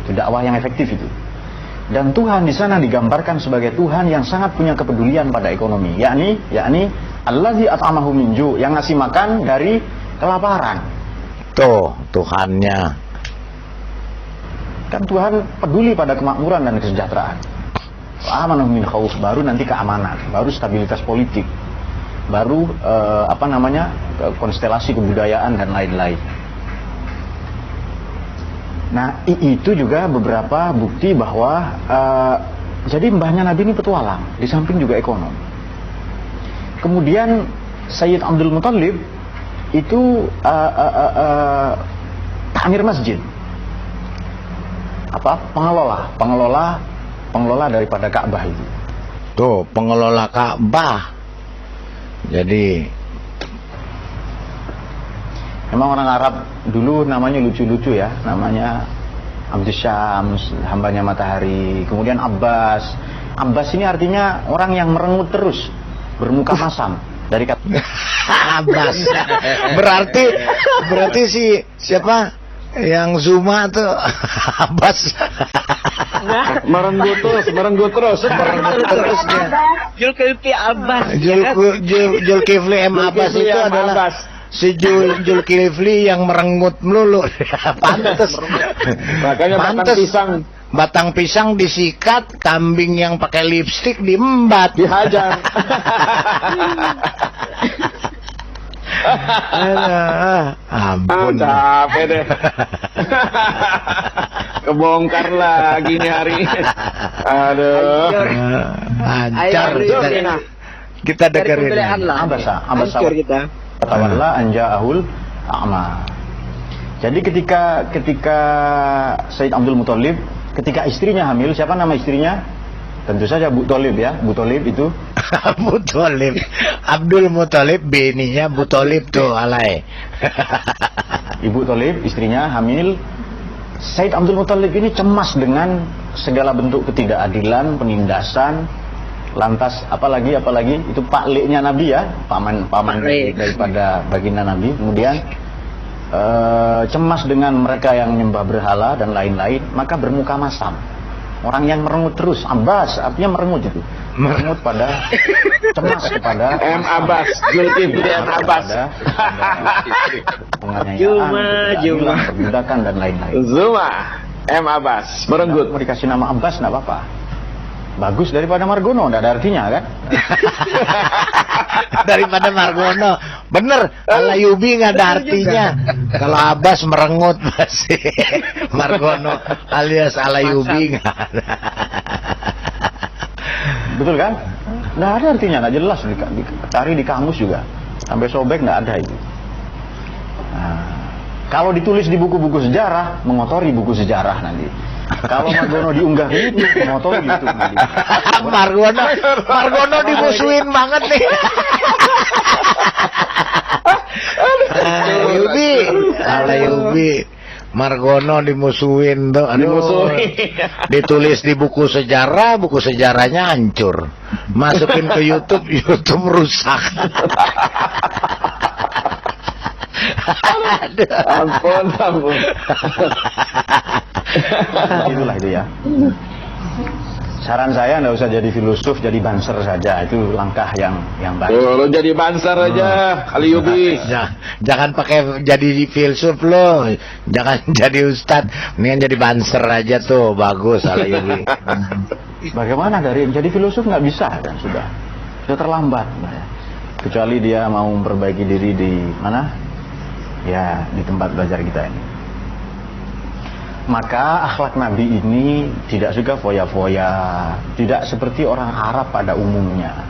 Itu dakwah yang efektif itu. Dan Tuhan di sana digambarkan sebagai Tuhan yang sangat punya kepedulian pada ekonomi, yakni allazi at'amahu min ju', yang ngasih makan dari kelaparan. Tuh, Tuhannya. Kan Tuhan peduli pada kemakmuran dan kesejahteraan. Amanah min khauf, baru nanti keamanan, baru stabilitas politik, baru konstelasi kebudayaan dan lain-lain. Nah, itu juga beberapa bukti bahwa jadi mbahnya Nabi ini petualang, di samping juga ekonom. Kemudian Sayyid Abdul Muttalib itu ta'mir masjid. Pengelola daripada Ka'bah itu. Tuh, pengelola Ka'bah. Jadi memang orang Arab dulu namanya lucu-lucu ya, namanya Abdus Syams, hambanya matahari. Kemudian Abbas. Abbas ini artinya orang yang merengut terus, bermuka masam. Dari kata Abbas. Berarti si siapa? Yang Zuma tuh Abbas. Merenggut terus dia. Zulkifli Abbas. Zulkifli M Abbas itu adalah si Zulkifli yang merengut melulu. Pantes. Makanya batang pisang disikat, kambing yang pakai lipstik diembat, dihajar. Ampun. Capek deh. kebongkar lagi nih hari. Aduh. Hancur kita dengerin. Abasa Hancur kita. Tawalla anja ahul a'ma. Jadi ketika Said Abdul Muthalib, ketika istrinya hamil, siapa nama istrinya? Tentu saja Bu Thalib ya. Bu Thalib itu Bu Thalib. Abdul Muthalib, bininya Bu Thalib tuh alay. Ibu Thalib, istrinya hamil. Said Abdul Muthalib ini cemas dengan segala bentuk ketidakadilan, penindasan. Lantas apalagi itu pakleknya Nabi ya, paman daripada baginda Nabi. Kemudian cemas dengan mereka yang menyembah berhala dan lain-lain, maka bermuka masam. Orang yang merengut terus, Abbas artinya merengut itu. Merengut pada cemas kepada M Abbas, Zulkifli M Abbas. Penganiayaan, perbudakan dan lain-lain. Zuma M Abbas, merenggut. Mau dikasih nama Abbas enggak apa-apa. Bagus daripada Margono, enggak ada artinya kan? Daripada Margono, bener. Alayubi nggak ada artinya. Kalau Abbas merengut pasti. Margono alias Alayubi nggak ada. Betul kan? Nggak ada artinya, nggak jelas. Cari di kamus juga, sampai sobek nggak ada itu. Nah, kalau ditulis di buku-buku sejarah, mengotori buku sejarah nanti. Kalau Margono diunggah itu, mengotori itu nanti. Margono dimusuhin banget nih. Alayubi, Margono dimusuhin tuh. Ditulis di buku sejarah, buku sejarahnya hancur. Masukin ke YouTube, YouTube rusak. Ampun. Itulah itu ya. Saran saya nggak usah jadi filosof, jadi banser saja. Itu langkah yang baik. Lo jadi banser aja, Alayubi. Jangan pakai jadi filsuf lo. Jangan jadi ustad. Mendingan jadi banser aja tuh, bagus Alayubi. Bagaimana dari jadi filosof nggak bisa kan sudah terlambat. Kecuali dia mau memperbaiki diri di mana? Ya di tempat belajar kita ini. Maka akhlak Nabi ini tidak suka foya-foya, tidak seperti orang Arab pada umumnya.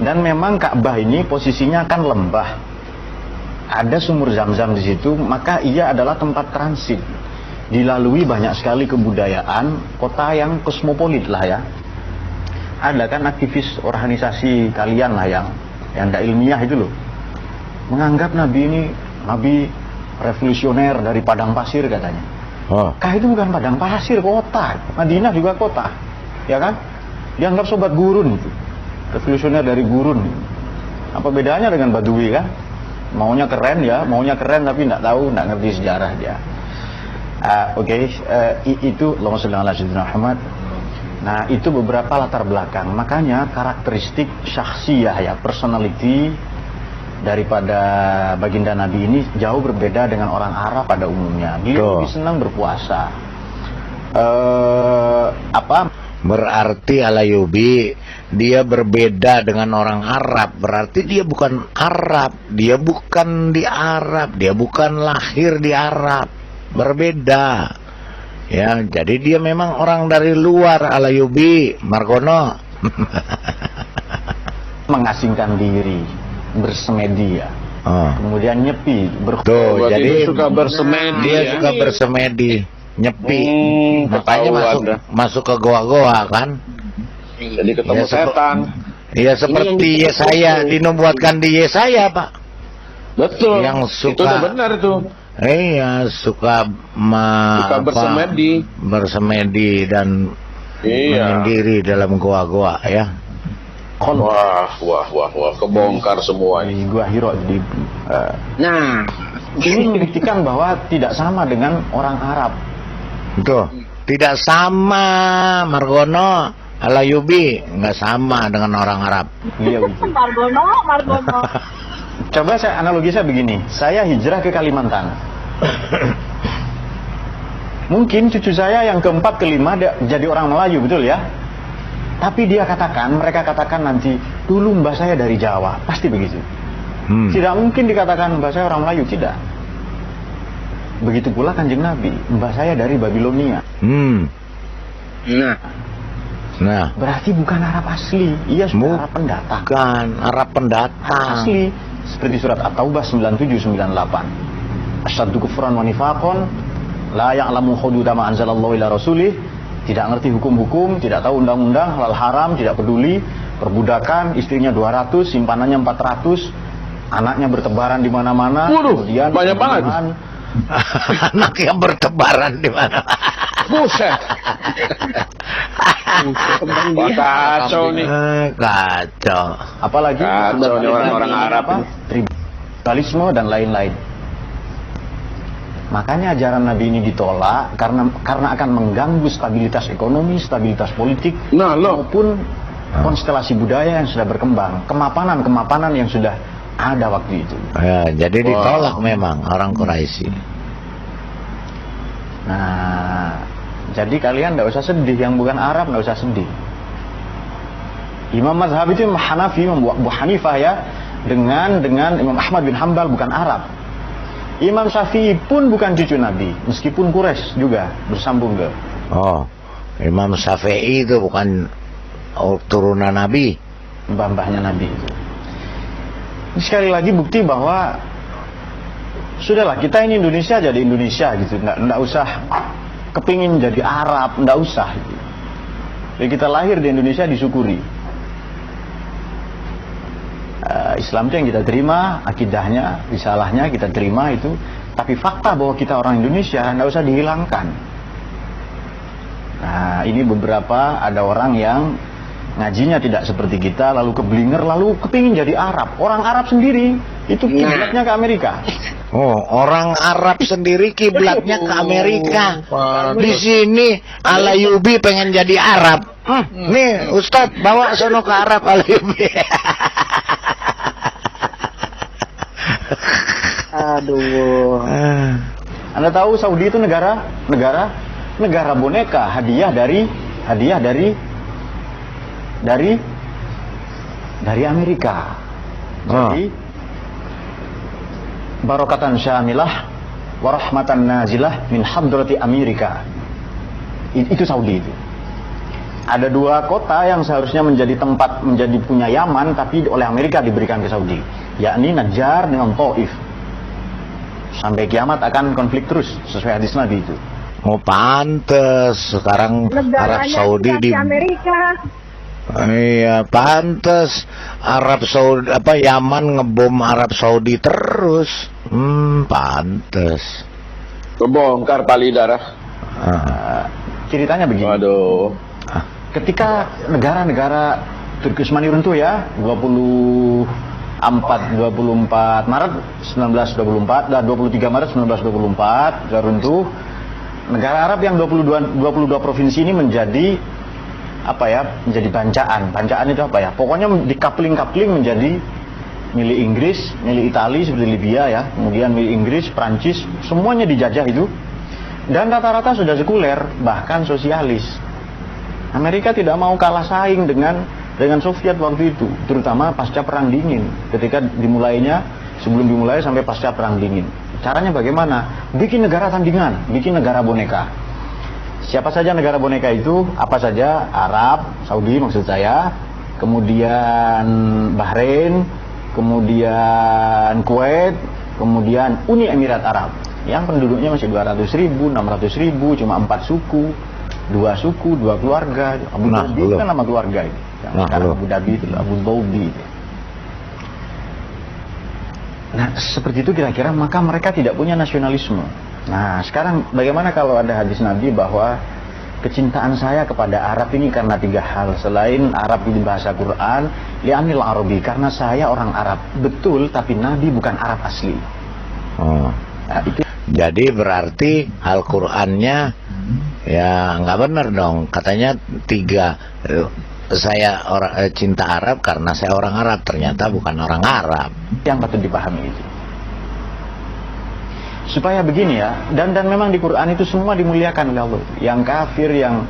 Dan memang Ka'bah ini posisinya kan lembah. Ada sumur Zam-Zam di situ, maka ia adalah tempat transit. Dilalui banyak sekali kebudayaan, kota yang kosmopolit lah ya. Ada kan aktivis organisasi kalian lah yang tidak ilmiah itu loh. Menganggap Nabi ini Nabi revolusioner dari padang pasir katanya. Kah itu bukan padang pasir, kota. Madinah juga kota, ya kan? Dianggap sobat gurun itu, revolusioner dari gurun. Apa bedanya dengan Badui kan? Maunya keren ya, maunya keren tapi nggak tahu, nggak ngerti sejarah dia. Itu Allahumma shalli ala sayyidina Muhammad. Nah itu beberapa latar belakang. Makanya karakteristik syakhsiyah ya, personality daripada baginda Nabi ini jauh berbeda dengan orang Arab pada umumnya. Beliau lebih senang berpuasa. Berarti Alayubi dia berbeda dengan orang Arab. Berarti dia bukan Arab. Dia bukan di Arab. Dia bukan lahir di Arab. Berbeda. Ya, jadi dia memang orang dari luar Alayubi, Margono. Mengasingkan diri, bersemedi ya. Kemudian nyepi, jadi suka bersemedi. Dia suka bersemedi, nyepi. Makanya masuk ke goa-goa kan. Jadi ketemu setan. Iya seperti Yesaya, dinubuatkan di Yesaya, Pak. Betul. Yang suka, itu udah benar itu. Iya, suka bersemedi dan menyendiri dalam goa-goa ya. Wah, kebongkar semua ini. Gua Hiro jadi. Nah, ini membuktikan bahwa tidak sama dengan orang Arab. Tuh, tidak sama Margono, Alayubi nggak sama dengan orang Arab. Iya begitu. Margono. Coba analogi saya begini, saya hijrah ke Kalimantan. Mungkin cucu saya yang keempat, kelima jadi orang Melayu, betul ya? Tapi mereka katakan nanti, dulu mbah saya dari Jawa, pasti begitu. Tidak mungkin dikatakan mbah saya orang Melayu, tidak. Begitu pula Kanjeng Nabi, mbah saya dari Babilonia. Nah, berarti bukan Arab asli. Iya, sudah Arab pendatang. Bukan Arab pendatang. Asli. Seperti surat At-Taubah 97-98. Asyaddu kufran wa nifaqan, la ya'lamu hududa ma anzalallahu ila rasulih. Tidak ngerti hukum-hukum, tidak tahu undang-undang, halal haram, tidak peduli. Perbudakan, istrinya 200, simpanannya 400. Anaknya bertebaran di mana-mana. Kemudian banyak banget. Anaknya bertebaran di mana-mana. Buset. Kacau nih. Kacau. Apalagi kacau nih orang-orang Arab. Tribalisme dan lain-lain. Makanya ajaran Nabi ini ditolak karena akan mengganggu stabilitas ekonomi, stabilitas politik, maupun konstelasi budaya yang sudah berkembang, kemapanan yang sudah ada waktu itu. Ya, jadi ditolak memang orang Quraisy. Nah, jadi kalian tidak usah sedih, yang bukan Arab tidak usah sedih. Imam mazhab itu Imam Hanafi, Imam Abu Hanifah ya, dengan Imam Ahmad bin Hanbal bukan Arab. Imam Syafi'i pun bukan cucu Nabi, meskipun Quraisy juga bersambung ke. Imam Syafi'i itu bukan turunan Nabi, mbah-mbahnya Nabi itu. Ini sekali lagi bukti bahwa sudahlah, kita ini Indonesia jadi Indonesia gitu, nggak usah kepingin jadi Arab, nggak usah gitu. Jadi kita lahir di Indonesia disyukuri. Islam itu yang kita terima, akidahnya, risalahnya kita terima itu, tapi fakta bahwa kita orang Indonesia nggak usah dihilangkan. Nah, ini beberapa ada orang yang ngajinya tidak seperti kita, lalu keblinger, lalu kepingin jadi Arab. Orang Arab sendiri itu kiblatnya ke Amerika. Orang Arab sendiri kiblatnya ke Amerika. Di sini Alayubi pengen jadi Arab. Nih Ustadz bawa sono ke Arab Alayubi. Aduh. Anda tahu Saudi itu negara boneka, hadiah dari Amerika. Jadi barokatan syamilah warahmatan nazilah min hadrati Amerika. Itu Saudi itu. Ada 2 kota yang seharusnya menjadi punya Yaman, tapi oleh Amerika diberikan ke Saudi, yakni Najjar dengan Taif. Sampai kiamat akan konflik terus, sesuai hadis Nabi itu. Pantes sekarang Arab Saudi di Amerika. Iya, pantes Arab Saudi Yaman ngebom Arab Saudi terus. Pantes. Kebongkar tali darah. Ceritanya begini. Waduh. Ketika negara-negara Turki Utsmani runtuh ya, 24 Maret 1924 dan 23 Maret 1924 sudah runtuh. Negara Arab yang 22 provinsi ini menjadi menjadi bancaan. Bancaan itu apa ya? Pokoknya dikapling-kapling menjadi milik Inggris, milik Italia seperti Libya ya, kemudian milik Inggris, Prancis, semuanya dijajah itu. Dan rata-rata sudah sekuler, bahkan sosialis. Amerika tidak mau kalah saing dengan Soviet waktu itu, terutama pasca Perang Dingin. Ketika sebelum dimulai sampai pasca Perang Dingin. Caranya bagaimana? Bikin negara tandingan, bikin negara boneka. Siapa saja negara boneka itu? Apa saja? Arab, Saudi maksud saya, kemudian Bahrain, kemudian Kuwait, kemudian Uni Emirat Arab. Yang penduduknya masih 200.000, 600.000, cuma 4 suku, 2 suku, 2 keluarga. Abu Dhabi itu kan nama keluarga itu. Sekarang Abu Dhabi itu Abu Dhabi. Nah, seperti itu kira-kira, maka mereka tidak punya nasionalisme. Nah, sekarang bagaimana kalau ada hadis Nabi bahwa kecintaan saya kepada Arab ini karena 3 hal. Selain Arab ini bahasa Quran, li'anil Arabi, karena saya orang Arab. Betul, tapi Nabi bukan Arab asli. Nah, itu. Jadi berarti Al-Qur'annya ya nggak benar dong. Katanya 3, saya cinta Arab karena saya orang Arab, ternyata bukan orang Arab. Yang patut dipahami itu. Supaya begini ya, dan memang di Quran itu semua dimuliakan oleh Allah. Yang kafir, yang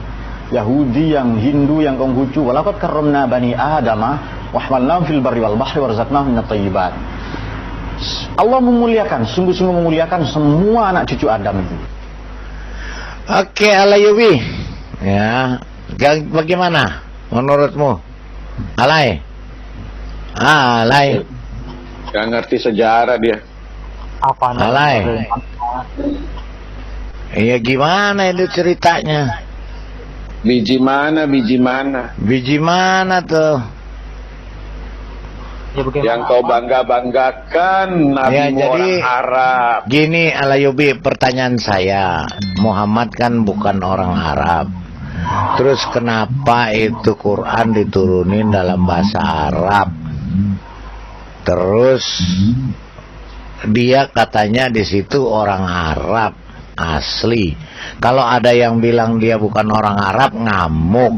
Yahudi, yang Hindu, yang Konghucu. Walaqad karramna bani Adama wa hamalnahum fil barri wal bahri warzaqnahum minat thayyibat. Allah memuliakan, sungguh-sungguh memuliakan semua anak cucu Adam itu. Oke, Alayubi. Ya, bagaimana menurutmu? Alay? Alay. Gak ngerti sejarah dia. Apa Alay. Iya, gimana itu ceritanya? Biji mana, biji mana? Biji mana tuh? Ya, yang kau bangga-banggakan Nabi orang Arab. Gini Alayubi, pertanyaan saya, Muhammad kan bukan orang Arab. Terus kenapa itu Quran diturunin dalam bahasa Arab? Terus dia katanya di situ orang Arab asli. Kalau ada yang bilang dia bukan orang Arab, ngamuk.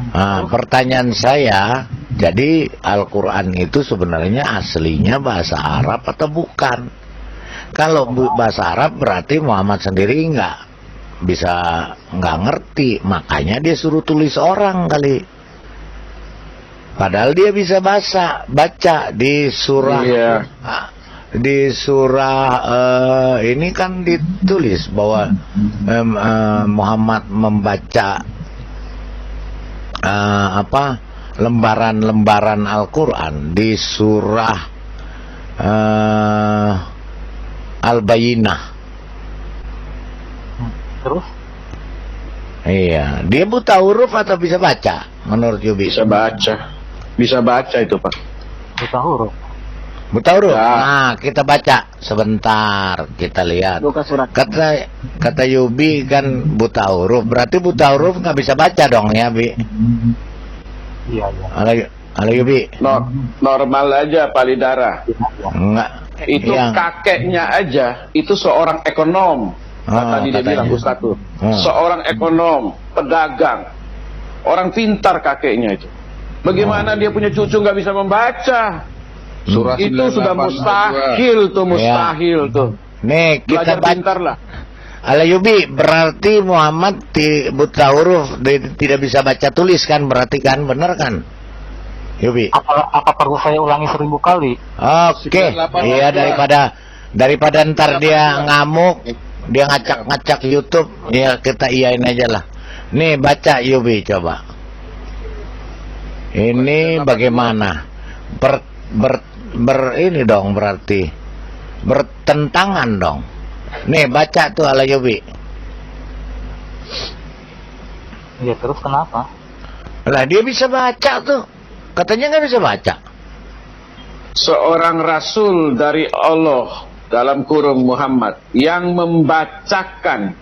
Nah, pertanyaan saya, jadi Al-Quran itu sebenarnya aslinya bahasa Arab atau bukan? Kalau bahasa Arab berarti Muhammad sendiri nggak ngerti, makanya dia suruh tulis orang kali. Padahal dia bisa baca di surah. Iya. Di surah ini kan ditulis bahwa Muhammad membaca lembaran-lembaran Al-Quran di surah Al-Bayyinah. Terus? Iya, dia buta huruf atau bisa baca menurut Yubi? Bisa baca itu, Pak. Buta huruf. Buta huruf. Ya. Nah, kita baca sebentar, kita lihat. Buka surat. Kata Yubi kan buta huruf, berarti buta huruf nggak bisa baca dong ya, Bi? Iya, iya. Halo Yubi. Normal aja, Palidara. Enggak. Itu kakeknya aja, itu seorang ekonom. Tadi dia bilang Ustaz tuh. Seorang ekonom, pedagang, orang pintar kakeknya itu. Bagaimana dia punya cucu nggak bisa membaca? Surah Itu 98 sudah mustahil tuh, mustahil tuh. Nih kita Belajar pintar lah. Alayubi, berarti Muhammad buta huruf, tidak bisa baca tulis kan? Berarti kan, bener kan? Yubi. Apa perlu saya ulangi 1000 kali? Oke. Iya, daripada ntar dia ngamuk, dia ngacak-ngacak YouTube, ya kita iyain aja lah. Nih baca Yubi coba. Ini bagaimana? Ini dong berarti bertentangan dong. Nih baca tuh Alayubi. Ya terus kenapa? Lah dia bisa baca tuh. Katanya nggak bisa baca. Seorang rasul dari Allah dalam kurung Muhammad yang membacakan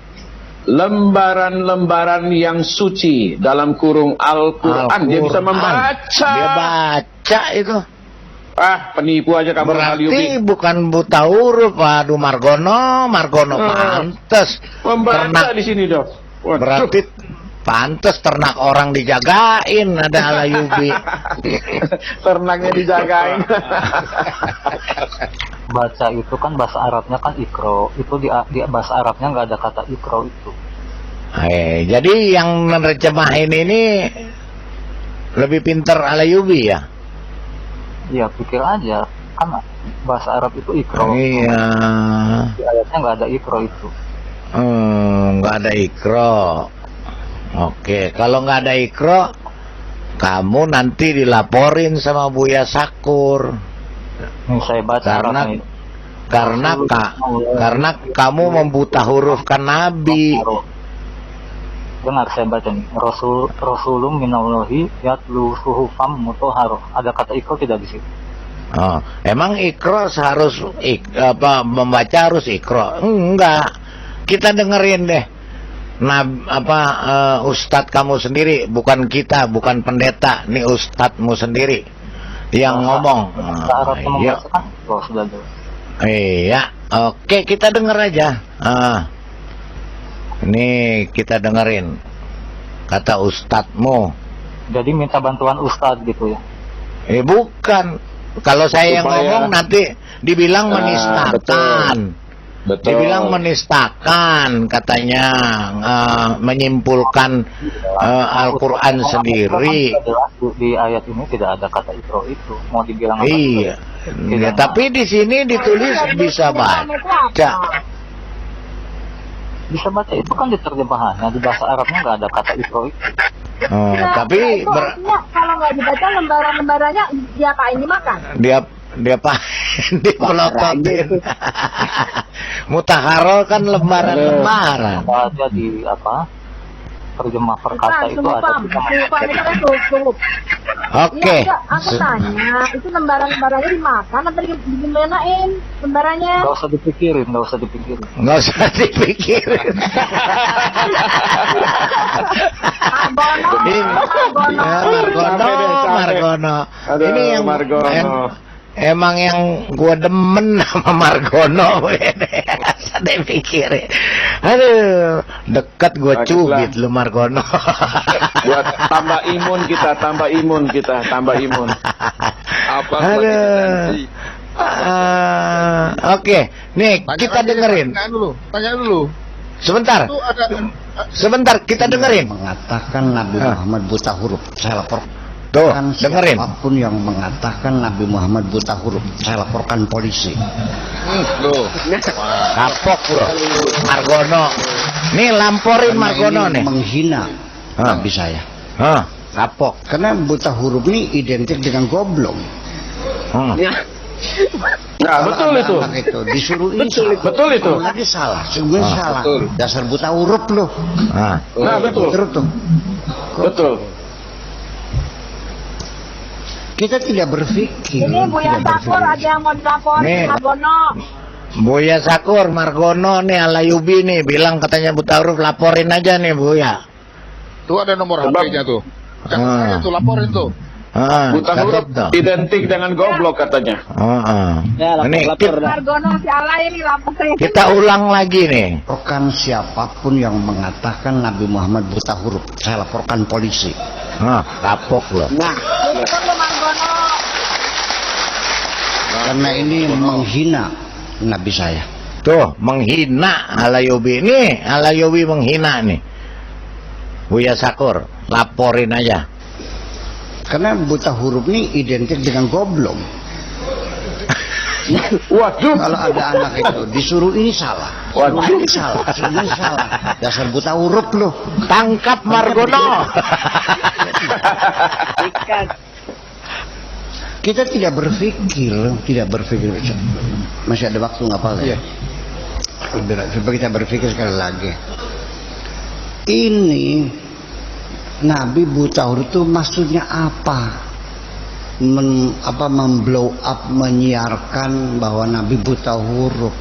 lembaran-lembaran yang suci dalam kurung Al-Quran. Dia bisa membaca. Dia baca itu. Penipu aja kamu. Berarti bukan buta huruf. Waduh, Margono pantes. Membaca di sini dong. Berarti pantes ternak orang dijagain, ada Alayubi. Ternaknya dijagain. Baca itu kan bahasa Arabnya kan ikro. Itu di bahasa Arabnya nggak ada kata ikro itu. Jadi yang menerjemahin ini lebih pintar Alayubi ya? Iya, pikir aja kan bahasa Arab itu ikro. Iya. Di ayatnya nggak ada ikro itu. Nggak ada ikro. Oke, kalau nggak ada ikro, kamu nanti dilaporin sama Buya Sakur. Nih saya baca karena kamu membuta hurufkan Nabi. Dengar saya baca nih. Rasulum minallahi yatlu suhufam mutahharah. Ada kata ikro tidak di situ? Oh, emang ikro harus membaca harus ikro? Enggak. Kita dengerin deh. Ustadz kamu sendiri, bukan kita, bukan pendeta, nih ustadzmu sendiri yang ngomong. Iya, oke, kita denger aja. Ini kita dengerin kata ustadzmu. Jadi minta bantuan ustadz gitu ya? Bukan. Kalau saya yang ngomong nanti dibilang menistakan. Betul. Dibilang menistakan, katanya menyimpulkan Al-Quran sendiri. Di ayat ini tidak ada kata ikro itu. Mau dibilang apa? Ya, tapi di sini ditulis bisa baca. Bisa baca itu kan di terjemahannya, di bahasa Arabnya nggak ada kata Isra itu. Oh, tapi kalau nggak dibaca lembaran-lembarannya diapain, dimakan? dia pak dipelototin. Mutaharol kan lembaran-lembaran. Ada di terjemah perkata itu ada. Oke. Iya, aku tanya, itu lembaran-lembarannya dimakan atau digimanain lembarannya? Nggak usah dipikirin. Nggak usah dipikirin. Margono. Ini yang emang yang gua demen sama Margono. Saya pikirin. Aduh, dekat gua cubit lu Margono. Buat tambah imun kita. Apa? Oke, nih kita dengerin. Tanya dulu. Sebentar, kita dengerin. Mengatakan Nabi Muhammad buta huruf, saya laporkan. Tuh, dengerin. Siapapun yang mengatakan Nabi Muhammad buta huruf, saya laporkan polisi. Kapok bro, Margono. Nih lamporin Margono nih. Menghina Nabi saya. Kapok. Karena buta huruf ini identik dengan goblok. Nah, betul itu. Disuruh ini betul itu. Lagi salah, sebenarnya salah. Betul. Dasar buta huruf loh. Nah, betul. Terus tuh. Betul. Kita tidak berpikir. Ini Buya Sakur ada yang mau dilapor, Margono. Buya Sakur, Margono nih Alayubi nih bilang katanya buta huruf, laporin aja nih Buya. Tuh ada nomor HP-nya tuh. Jangan tuh laporin tuh. Buta huruf identik dengan goblok katanya. Ya, lapor. Margono si Alay ini laporin. Kita ulang lagi nih. Laporkan siapapun yang mengatakan Nabi Muhammad buta huruf, saya laporkan polisi. Kapok loh. Karena ini menghina Nabi saya. Tuh, menghina Alayubi. Nih, Alayubi menghina nih. Buya Sakur, laporin aja. Karena buta huruf ini identik dengan goblok. Waduh. Kalau ada anak itu disuruh ini salah. Waduh. Ini salah. Ini salah. Dasar buta huruf loh. Tangkap Margono. Kita tidak berpikir. Masih ada waktu nggak apa-apa ya? Coba kita berpikir sekali lagi. Ini Nabi buta huruf itu maksudnya apa? Memblow up, menyiarkan bahwa Nabi buta huruf.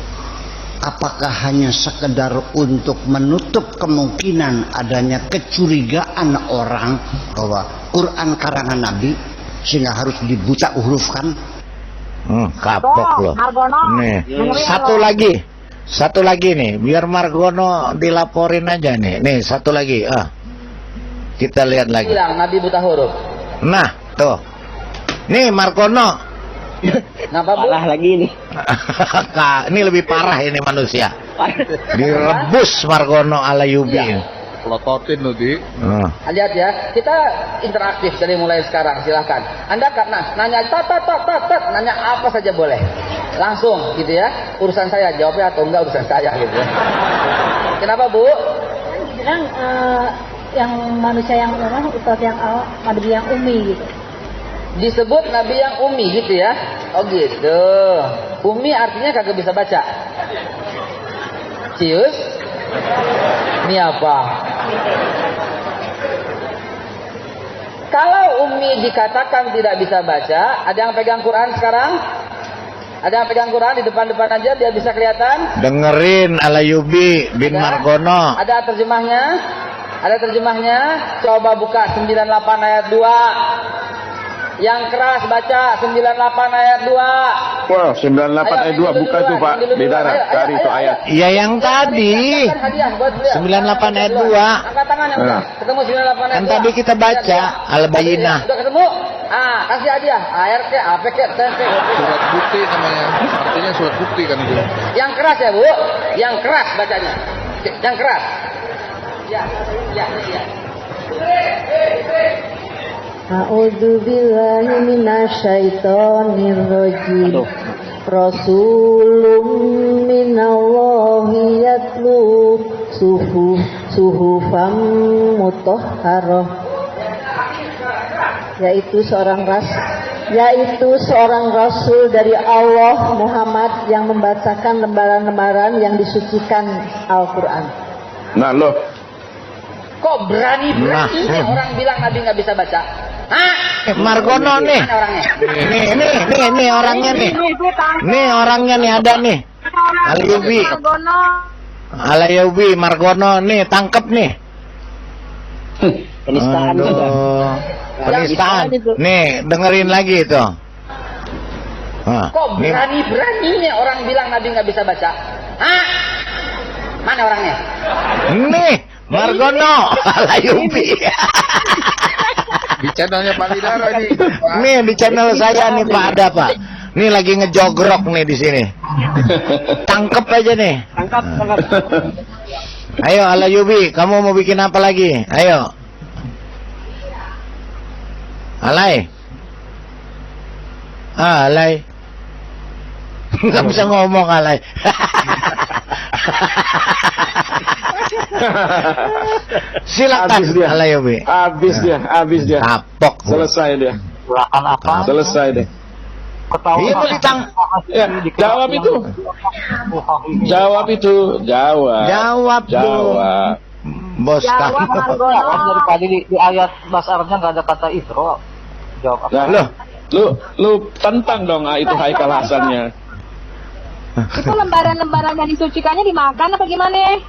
Apakah hanya sekedar untuk menutup kemungkinan adanya kecurigaan orang bahwa Quran karangan Nabi sehingga harus dibuta hurufkan? Kapok loh. Nih, satu lagi nih, biar Margono dilaporin aja nih. Nih, satu lagi. Kita lihat lagi. Bilang Nabi buta huruf. Nah, tuh. Nih Margono. Kenapa parah lagi ini? Ini lebih parah ini manusia. Direbus Margono Alayubi. Pelototin loh, Di. Lihat ya, kita interaktif dari mulai sekarang, silahkan. Anda nanya nanya apa saja boleh. Langsung gitu ya. Urusan saya, jawabnya atau enggak urusan saya gitu ya. Kenapa, Bu? Bilang yang manusia yang orang itu yang Nabi yang umi gitu. Disebut Nabi yang umi gitu ya. Oh gitu. Umi artinya kagak bisa baca. Cius? Ini apa? Kalau umi dikatakan tidak bisa baca, ada yang pegang Quran sekarang? Ada yang pegang Quran di depan-depan aja biar bisa kelihatan? Dengerin Alayubi bin Margono. Ada terjemahnya? Ada terjemahnya? Coba buka 98 ayat 2. Yang keras baca 98 ayat 2. Wah, 98 ayat 2 buka itu Pak. Di darat, cari itu ayat. Ya yang tadi. 98 ayat 2. Angkat tangan yang udah. Ketemu 98 ayat 2. Kan tadi kita baca Al-Bayyinah. Udah ketemu? Kasih hadiah. Air ke, apa ke, tempe. Surat bukti namanya. Artinya surat bukti kan itu. Yang keras ya, Bu? Yang keras bacanya. Yang keras. Ya. A'udzubillahi minasyaitonir rajim. Rasulun minallahi yatlu suhufam mutahharah. Yaitu seorang rasul dari Allah Muhammad yang membacakan lembaran-lembaran yang disucikan Al-Quran. Nah loh, Kok berani-beraninya orang bilang Nabi nggak bisa baca? Hah? Margono nih. Mana orangnya? Nih orangnya nih. Nih orangnya nih ada nih. Alayubi Margono nih tangkep nih. Penistaan. Penistaan. Nih dengerin lagi itu. Kok berani-beraninya orang bilang Nabi nggak bisa baca? Hah? Mana orangnya? Nih Margono Alayubi. Di channelnya Pak Lidara ini. Nih di channel saya nih Pak ada Pak. Nih lagi ngejogrok nih di sini. Tangkep aja nih. Tangkap. Ayo Alayubi, kamu mau bikin apa lagi? Ayo. Alay. Alay. Nggak bisa ngomong Alay. Silakan Alayubi. Habis dia. Kapok. Selesai dia. Silakan apa? Selesai deh. Itu Ya, jawab itu. Jawab Bos kamu. Dari tadi di ayat bahasa Arabnya nggak ada kata Isra. Jawab apa? Nah, lu tentang dong itu Haikal Hasannya. Itu lembaran-lembaran yang disucikannya dimakan apa gimana?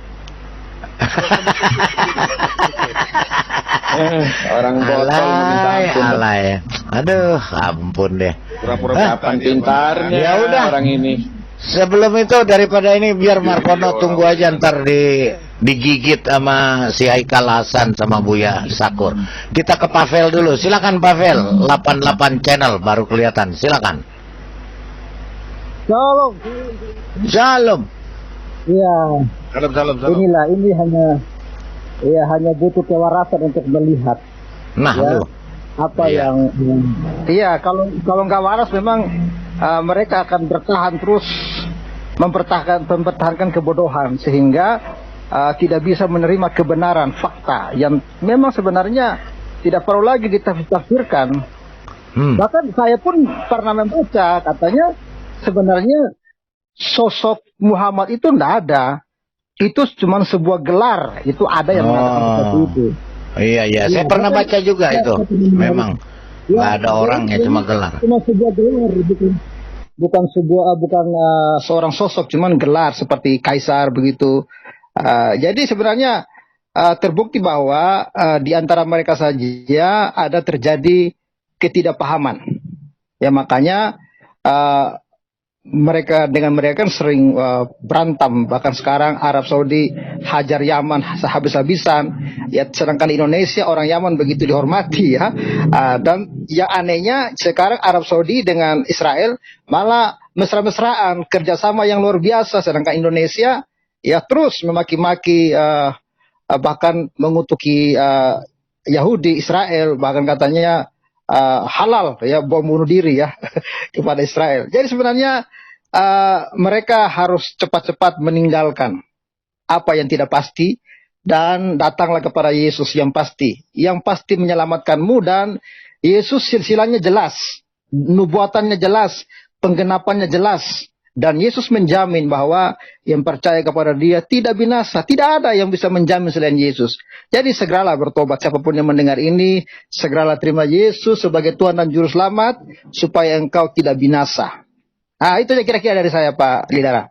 Orang botol minta ampun. Alay. Aduh, ampun deh. Pura-pura kapan pintarnya Ya udah. orang ini. Sebelum itu daripada ini biar Markono tunggu aja ntar digigit sama si Haikal Hasan sama Buya Sakur. Kita ke Pavel dulu. Silakan Pavel. 88 channel baru kelihatan. Silakan. Shalom. Iya. Salam. Inilah ini hanya butuh kewarasan untuk melihat. Nah, ya, apa yang iya kalau nggak waras memang mereka akan bertahan terus mempertahankan kebodohan sehingga tidak bisa menerima kebenaran fakta yang memang sebenarnya tidak perlu lagi ditafsirkan. Bahkan saya pun pernah membaca katanya sebenarnya sosok Muhammad itu tidak ada. Itu cuma sebuah gelar. Itu ada yang mengatakan seperti itu. Iya, saya pernah baca juga itu. Memang nggak ada orangnya, cuma gelar. Cuma sebuah gelar, bukan seorang sosok, cuman gelar seperti kaisar begitu. Jadi sebenarnya terbukti bahwa di antara mereka saja ada terjadi ketidakpahaman. Ya makanya mereka kan sering berantem, bahkan sekarang Arab Saudi hajar Yaman habis-habisan, ya sedangkan Indonesia orang Yaman begitu dihormati ya. Dan yang anehnya sekarang Arab Saudi dengan Israel malah mesra-mesraan, kerjasama yang luar biasa, sedangkan Indonesia ya terus memaki-maki bahkan mengutuki Yahudi Israel, bahkan katanya halal ya bom bunuh diri ya kepada Israel. Jadi sebenarnya mereka harus cepat-cepat meninggalkan apa yang tidak pasti dan datanglah kepada Yesus yang pasti menyelamatkanmu. Dan Yesus silsilahnya jelas, nubuatannya jelas, penggenapannya jelas. Dan Yesus menjamin bahwa yang percaya kepada Dia tidak binasa. Tidak ada yang bisa menjamin selain Yesus. Jadi segeralah bertobat. Siapapun yang mendengar ini, segeralah terima Yesus sebagai Tuhan dan Juru Selamat, supaya engkau tidak binasa. Nah, itu kira-kira dari saya, Pak Lidara.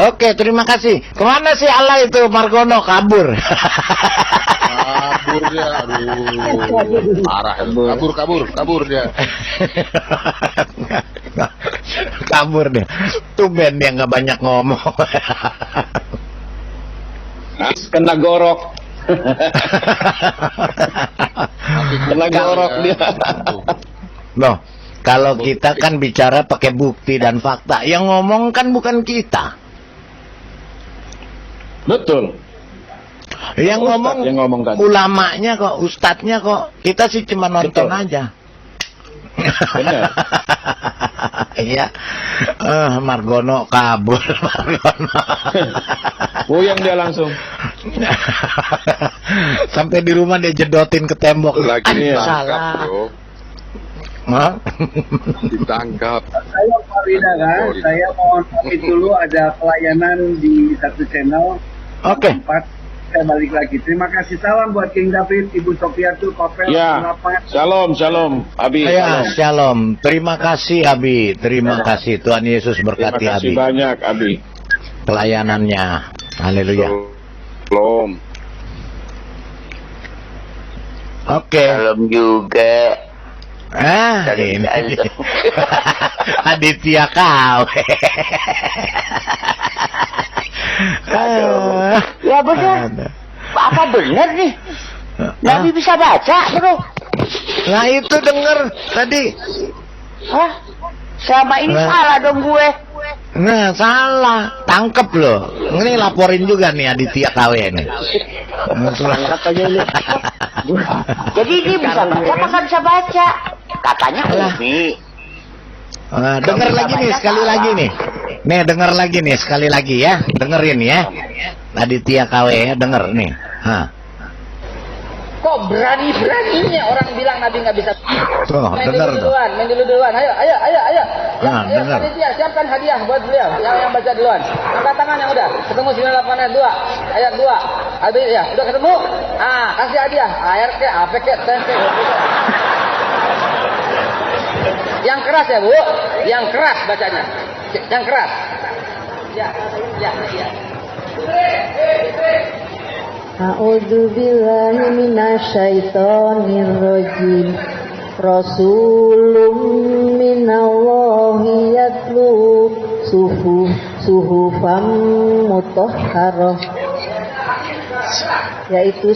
Oke, terima kasih. Kemana sih Allah itu Margono? Kabur. Kabur dia, aduh. Parah. Kabur dia. Kabur deh. Tumben dia nggak banyak ngomong. Kena gorok. Kena gorok dia. Loh, kalau kita kan bicara pakai bukti dan fakta, yang ngomong kan bukan kita. Betul. Yang ngomong tadi. ulamanya kok, ustadznya kok. Kita sih cuma nonton aja. Benar. Iya. Margono kabur. Margono. Puyeng dia langsung. Sampai di rumah dia jedotin ke tembok. Lagi salah. bro. Hah? Ditangkap. Saya Farida kan, saya mohon pamit dulu, ada pelayanan di satu channel. Oke. Saya balik lagi. Terima kasih, salam buat King David, Ibu Sofiatul, Kopel, Ya, shalom, Abi. Ya, shalom. Terima kasih Abi, terima kasih. Tuhan Yesus berkati Terima kasih Abi. banyak, Abi. Pelayanannya. Haleluya. Shalom. Oke. Shalom juga. Ini Aditya KW. Ya benar. Apa benar nih? Nabi bisa baca, bro? Nah itu denger tadi. Hah? Selama ini salah dong gue. Nah salah, tangkep loh. Ini laporin juga nih Aditya KW nih. Jadi dia bisa baca apa nggak bisa baca? Katanya Umi. Denger lagi nih, sekali lagi nih. Nih denger lagi nih, sekali lagi ya. Dengerin ya. Aditya KW ya, denger nih. Kok berani-beraninya orang bilang Nabi nggak bisa. Tuh, denger tuh. Main dulu duluan. Ayo. Nah, denger. Panitia, siapkan hadiah buat beliau. Yang baca duluan. Angkat tangan yang udah. Ketemu 98 ayat 2. Ayat 2. Habis ya, udah ketemu? Kasih hadiah. Air ke, apa ke, tempe. Yang keras ya, Bu. Yang keras bacanya. Yang keras. Ya. A'udzubillahi minasyaitonirrajim. Rasulun minallahi yatlu suhufam mutahharah. Yaitu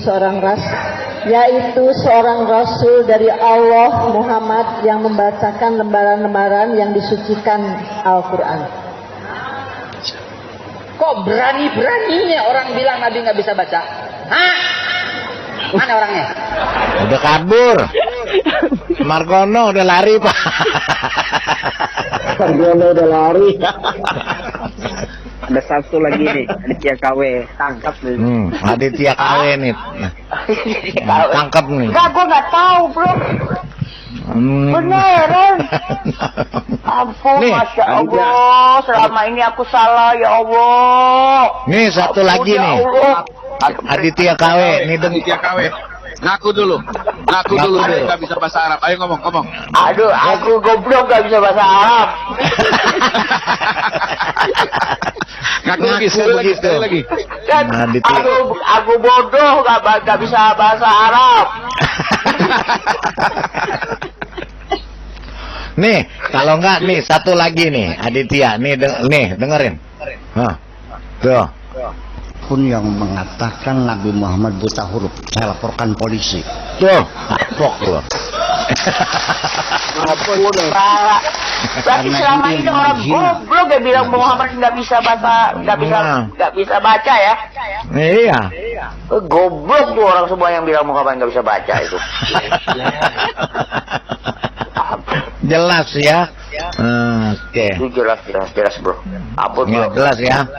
seorang rasul dari Allah Muhammad yang membacakan lembaran-lembaran yang disucikan Al-Quran. Kok berani-beraninya orang bilang Nabi nggak bisa baca? Hah? Mana orangnya? Udah kabur. Margono udah lari, Pak. Margono udah lari. Ada satu lagi nih, Aditya KW, tangkap nih. Aditya KW nih. Tangkap nih. Enggak, gue nggak tahu, bro. Beneran. Ampun, Nih, Masya Allah. Selama ini aku salah, ya Allah. Nih satu Ampun, lagi ya nih. Allah. Aditya KW. Nih Aditya KW. Ngaku dulu deh nggak bisa bahasa Arab. Ayo ngomong. Aduh, aku goblok nggak bisa bahasa Arab. Ngaku lagi, sekali lagi. Kan, aku bodoh nggak bisa bahasa Arab. Nih, kalau enggak nih satu lagi nih Aditya. Nih dengerin. Tuh. Pun yang mengatakan Nabi Muhammad buta huruf, saya laporkan polisi. Tuh, kapok loh. Berarti selama ini orang goblok dia bilang Muhammad nggak bisa baca ya? Iya. Goblok tuh orang semua yang bilang Muhammad nggak bisa baca itu. Jelas ya. Oke. Itu jelas bro. Ampun bro. Jelas ya.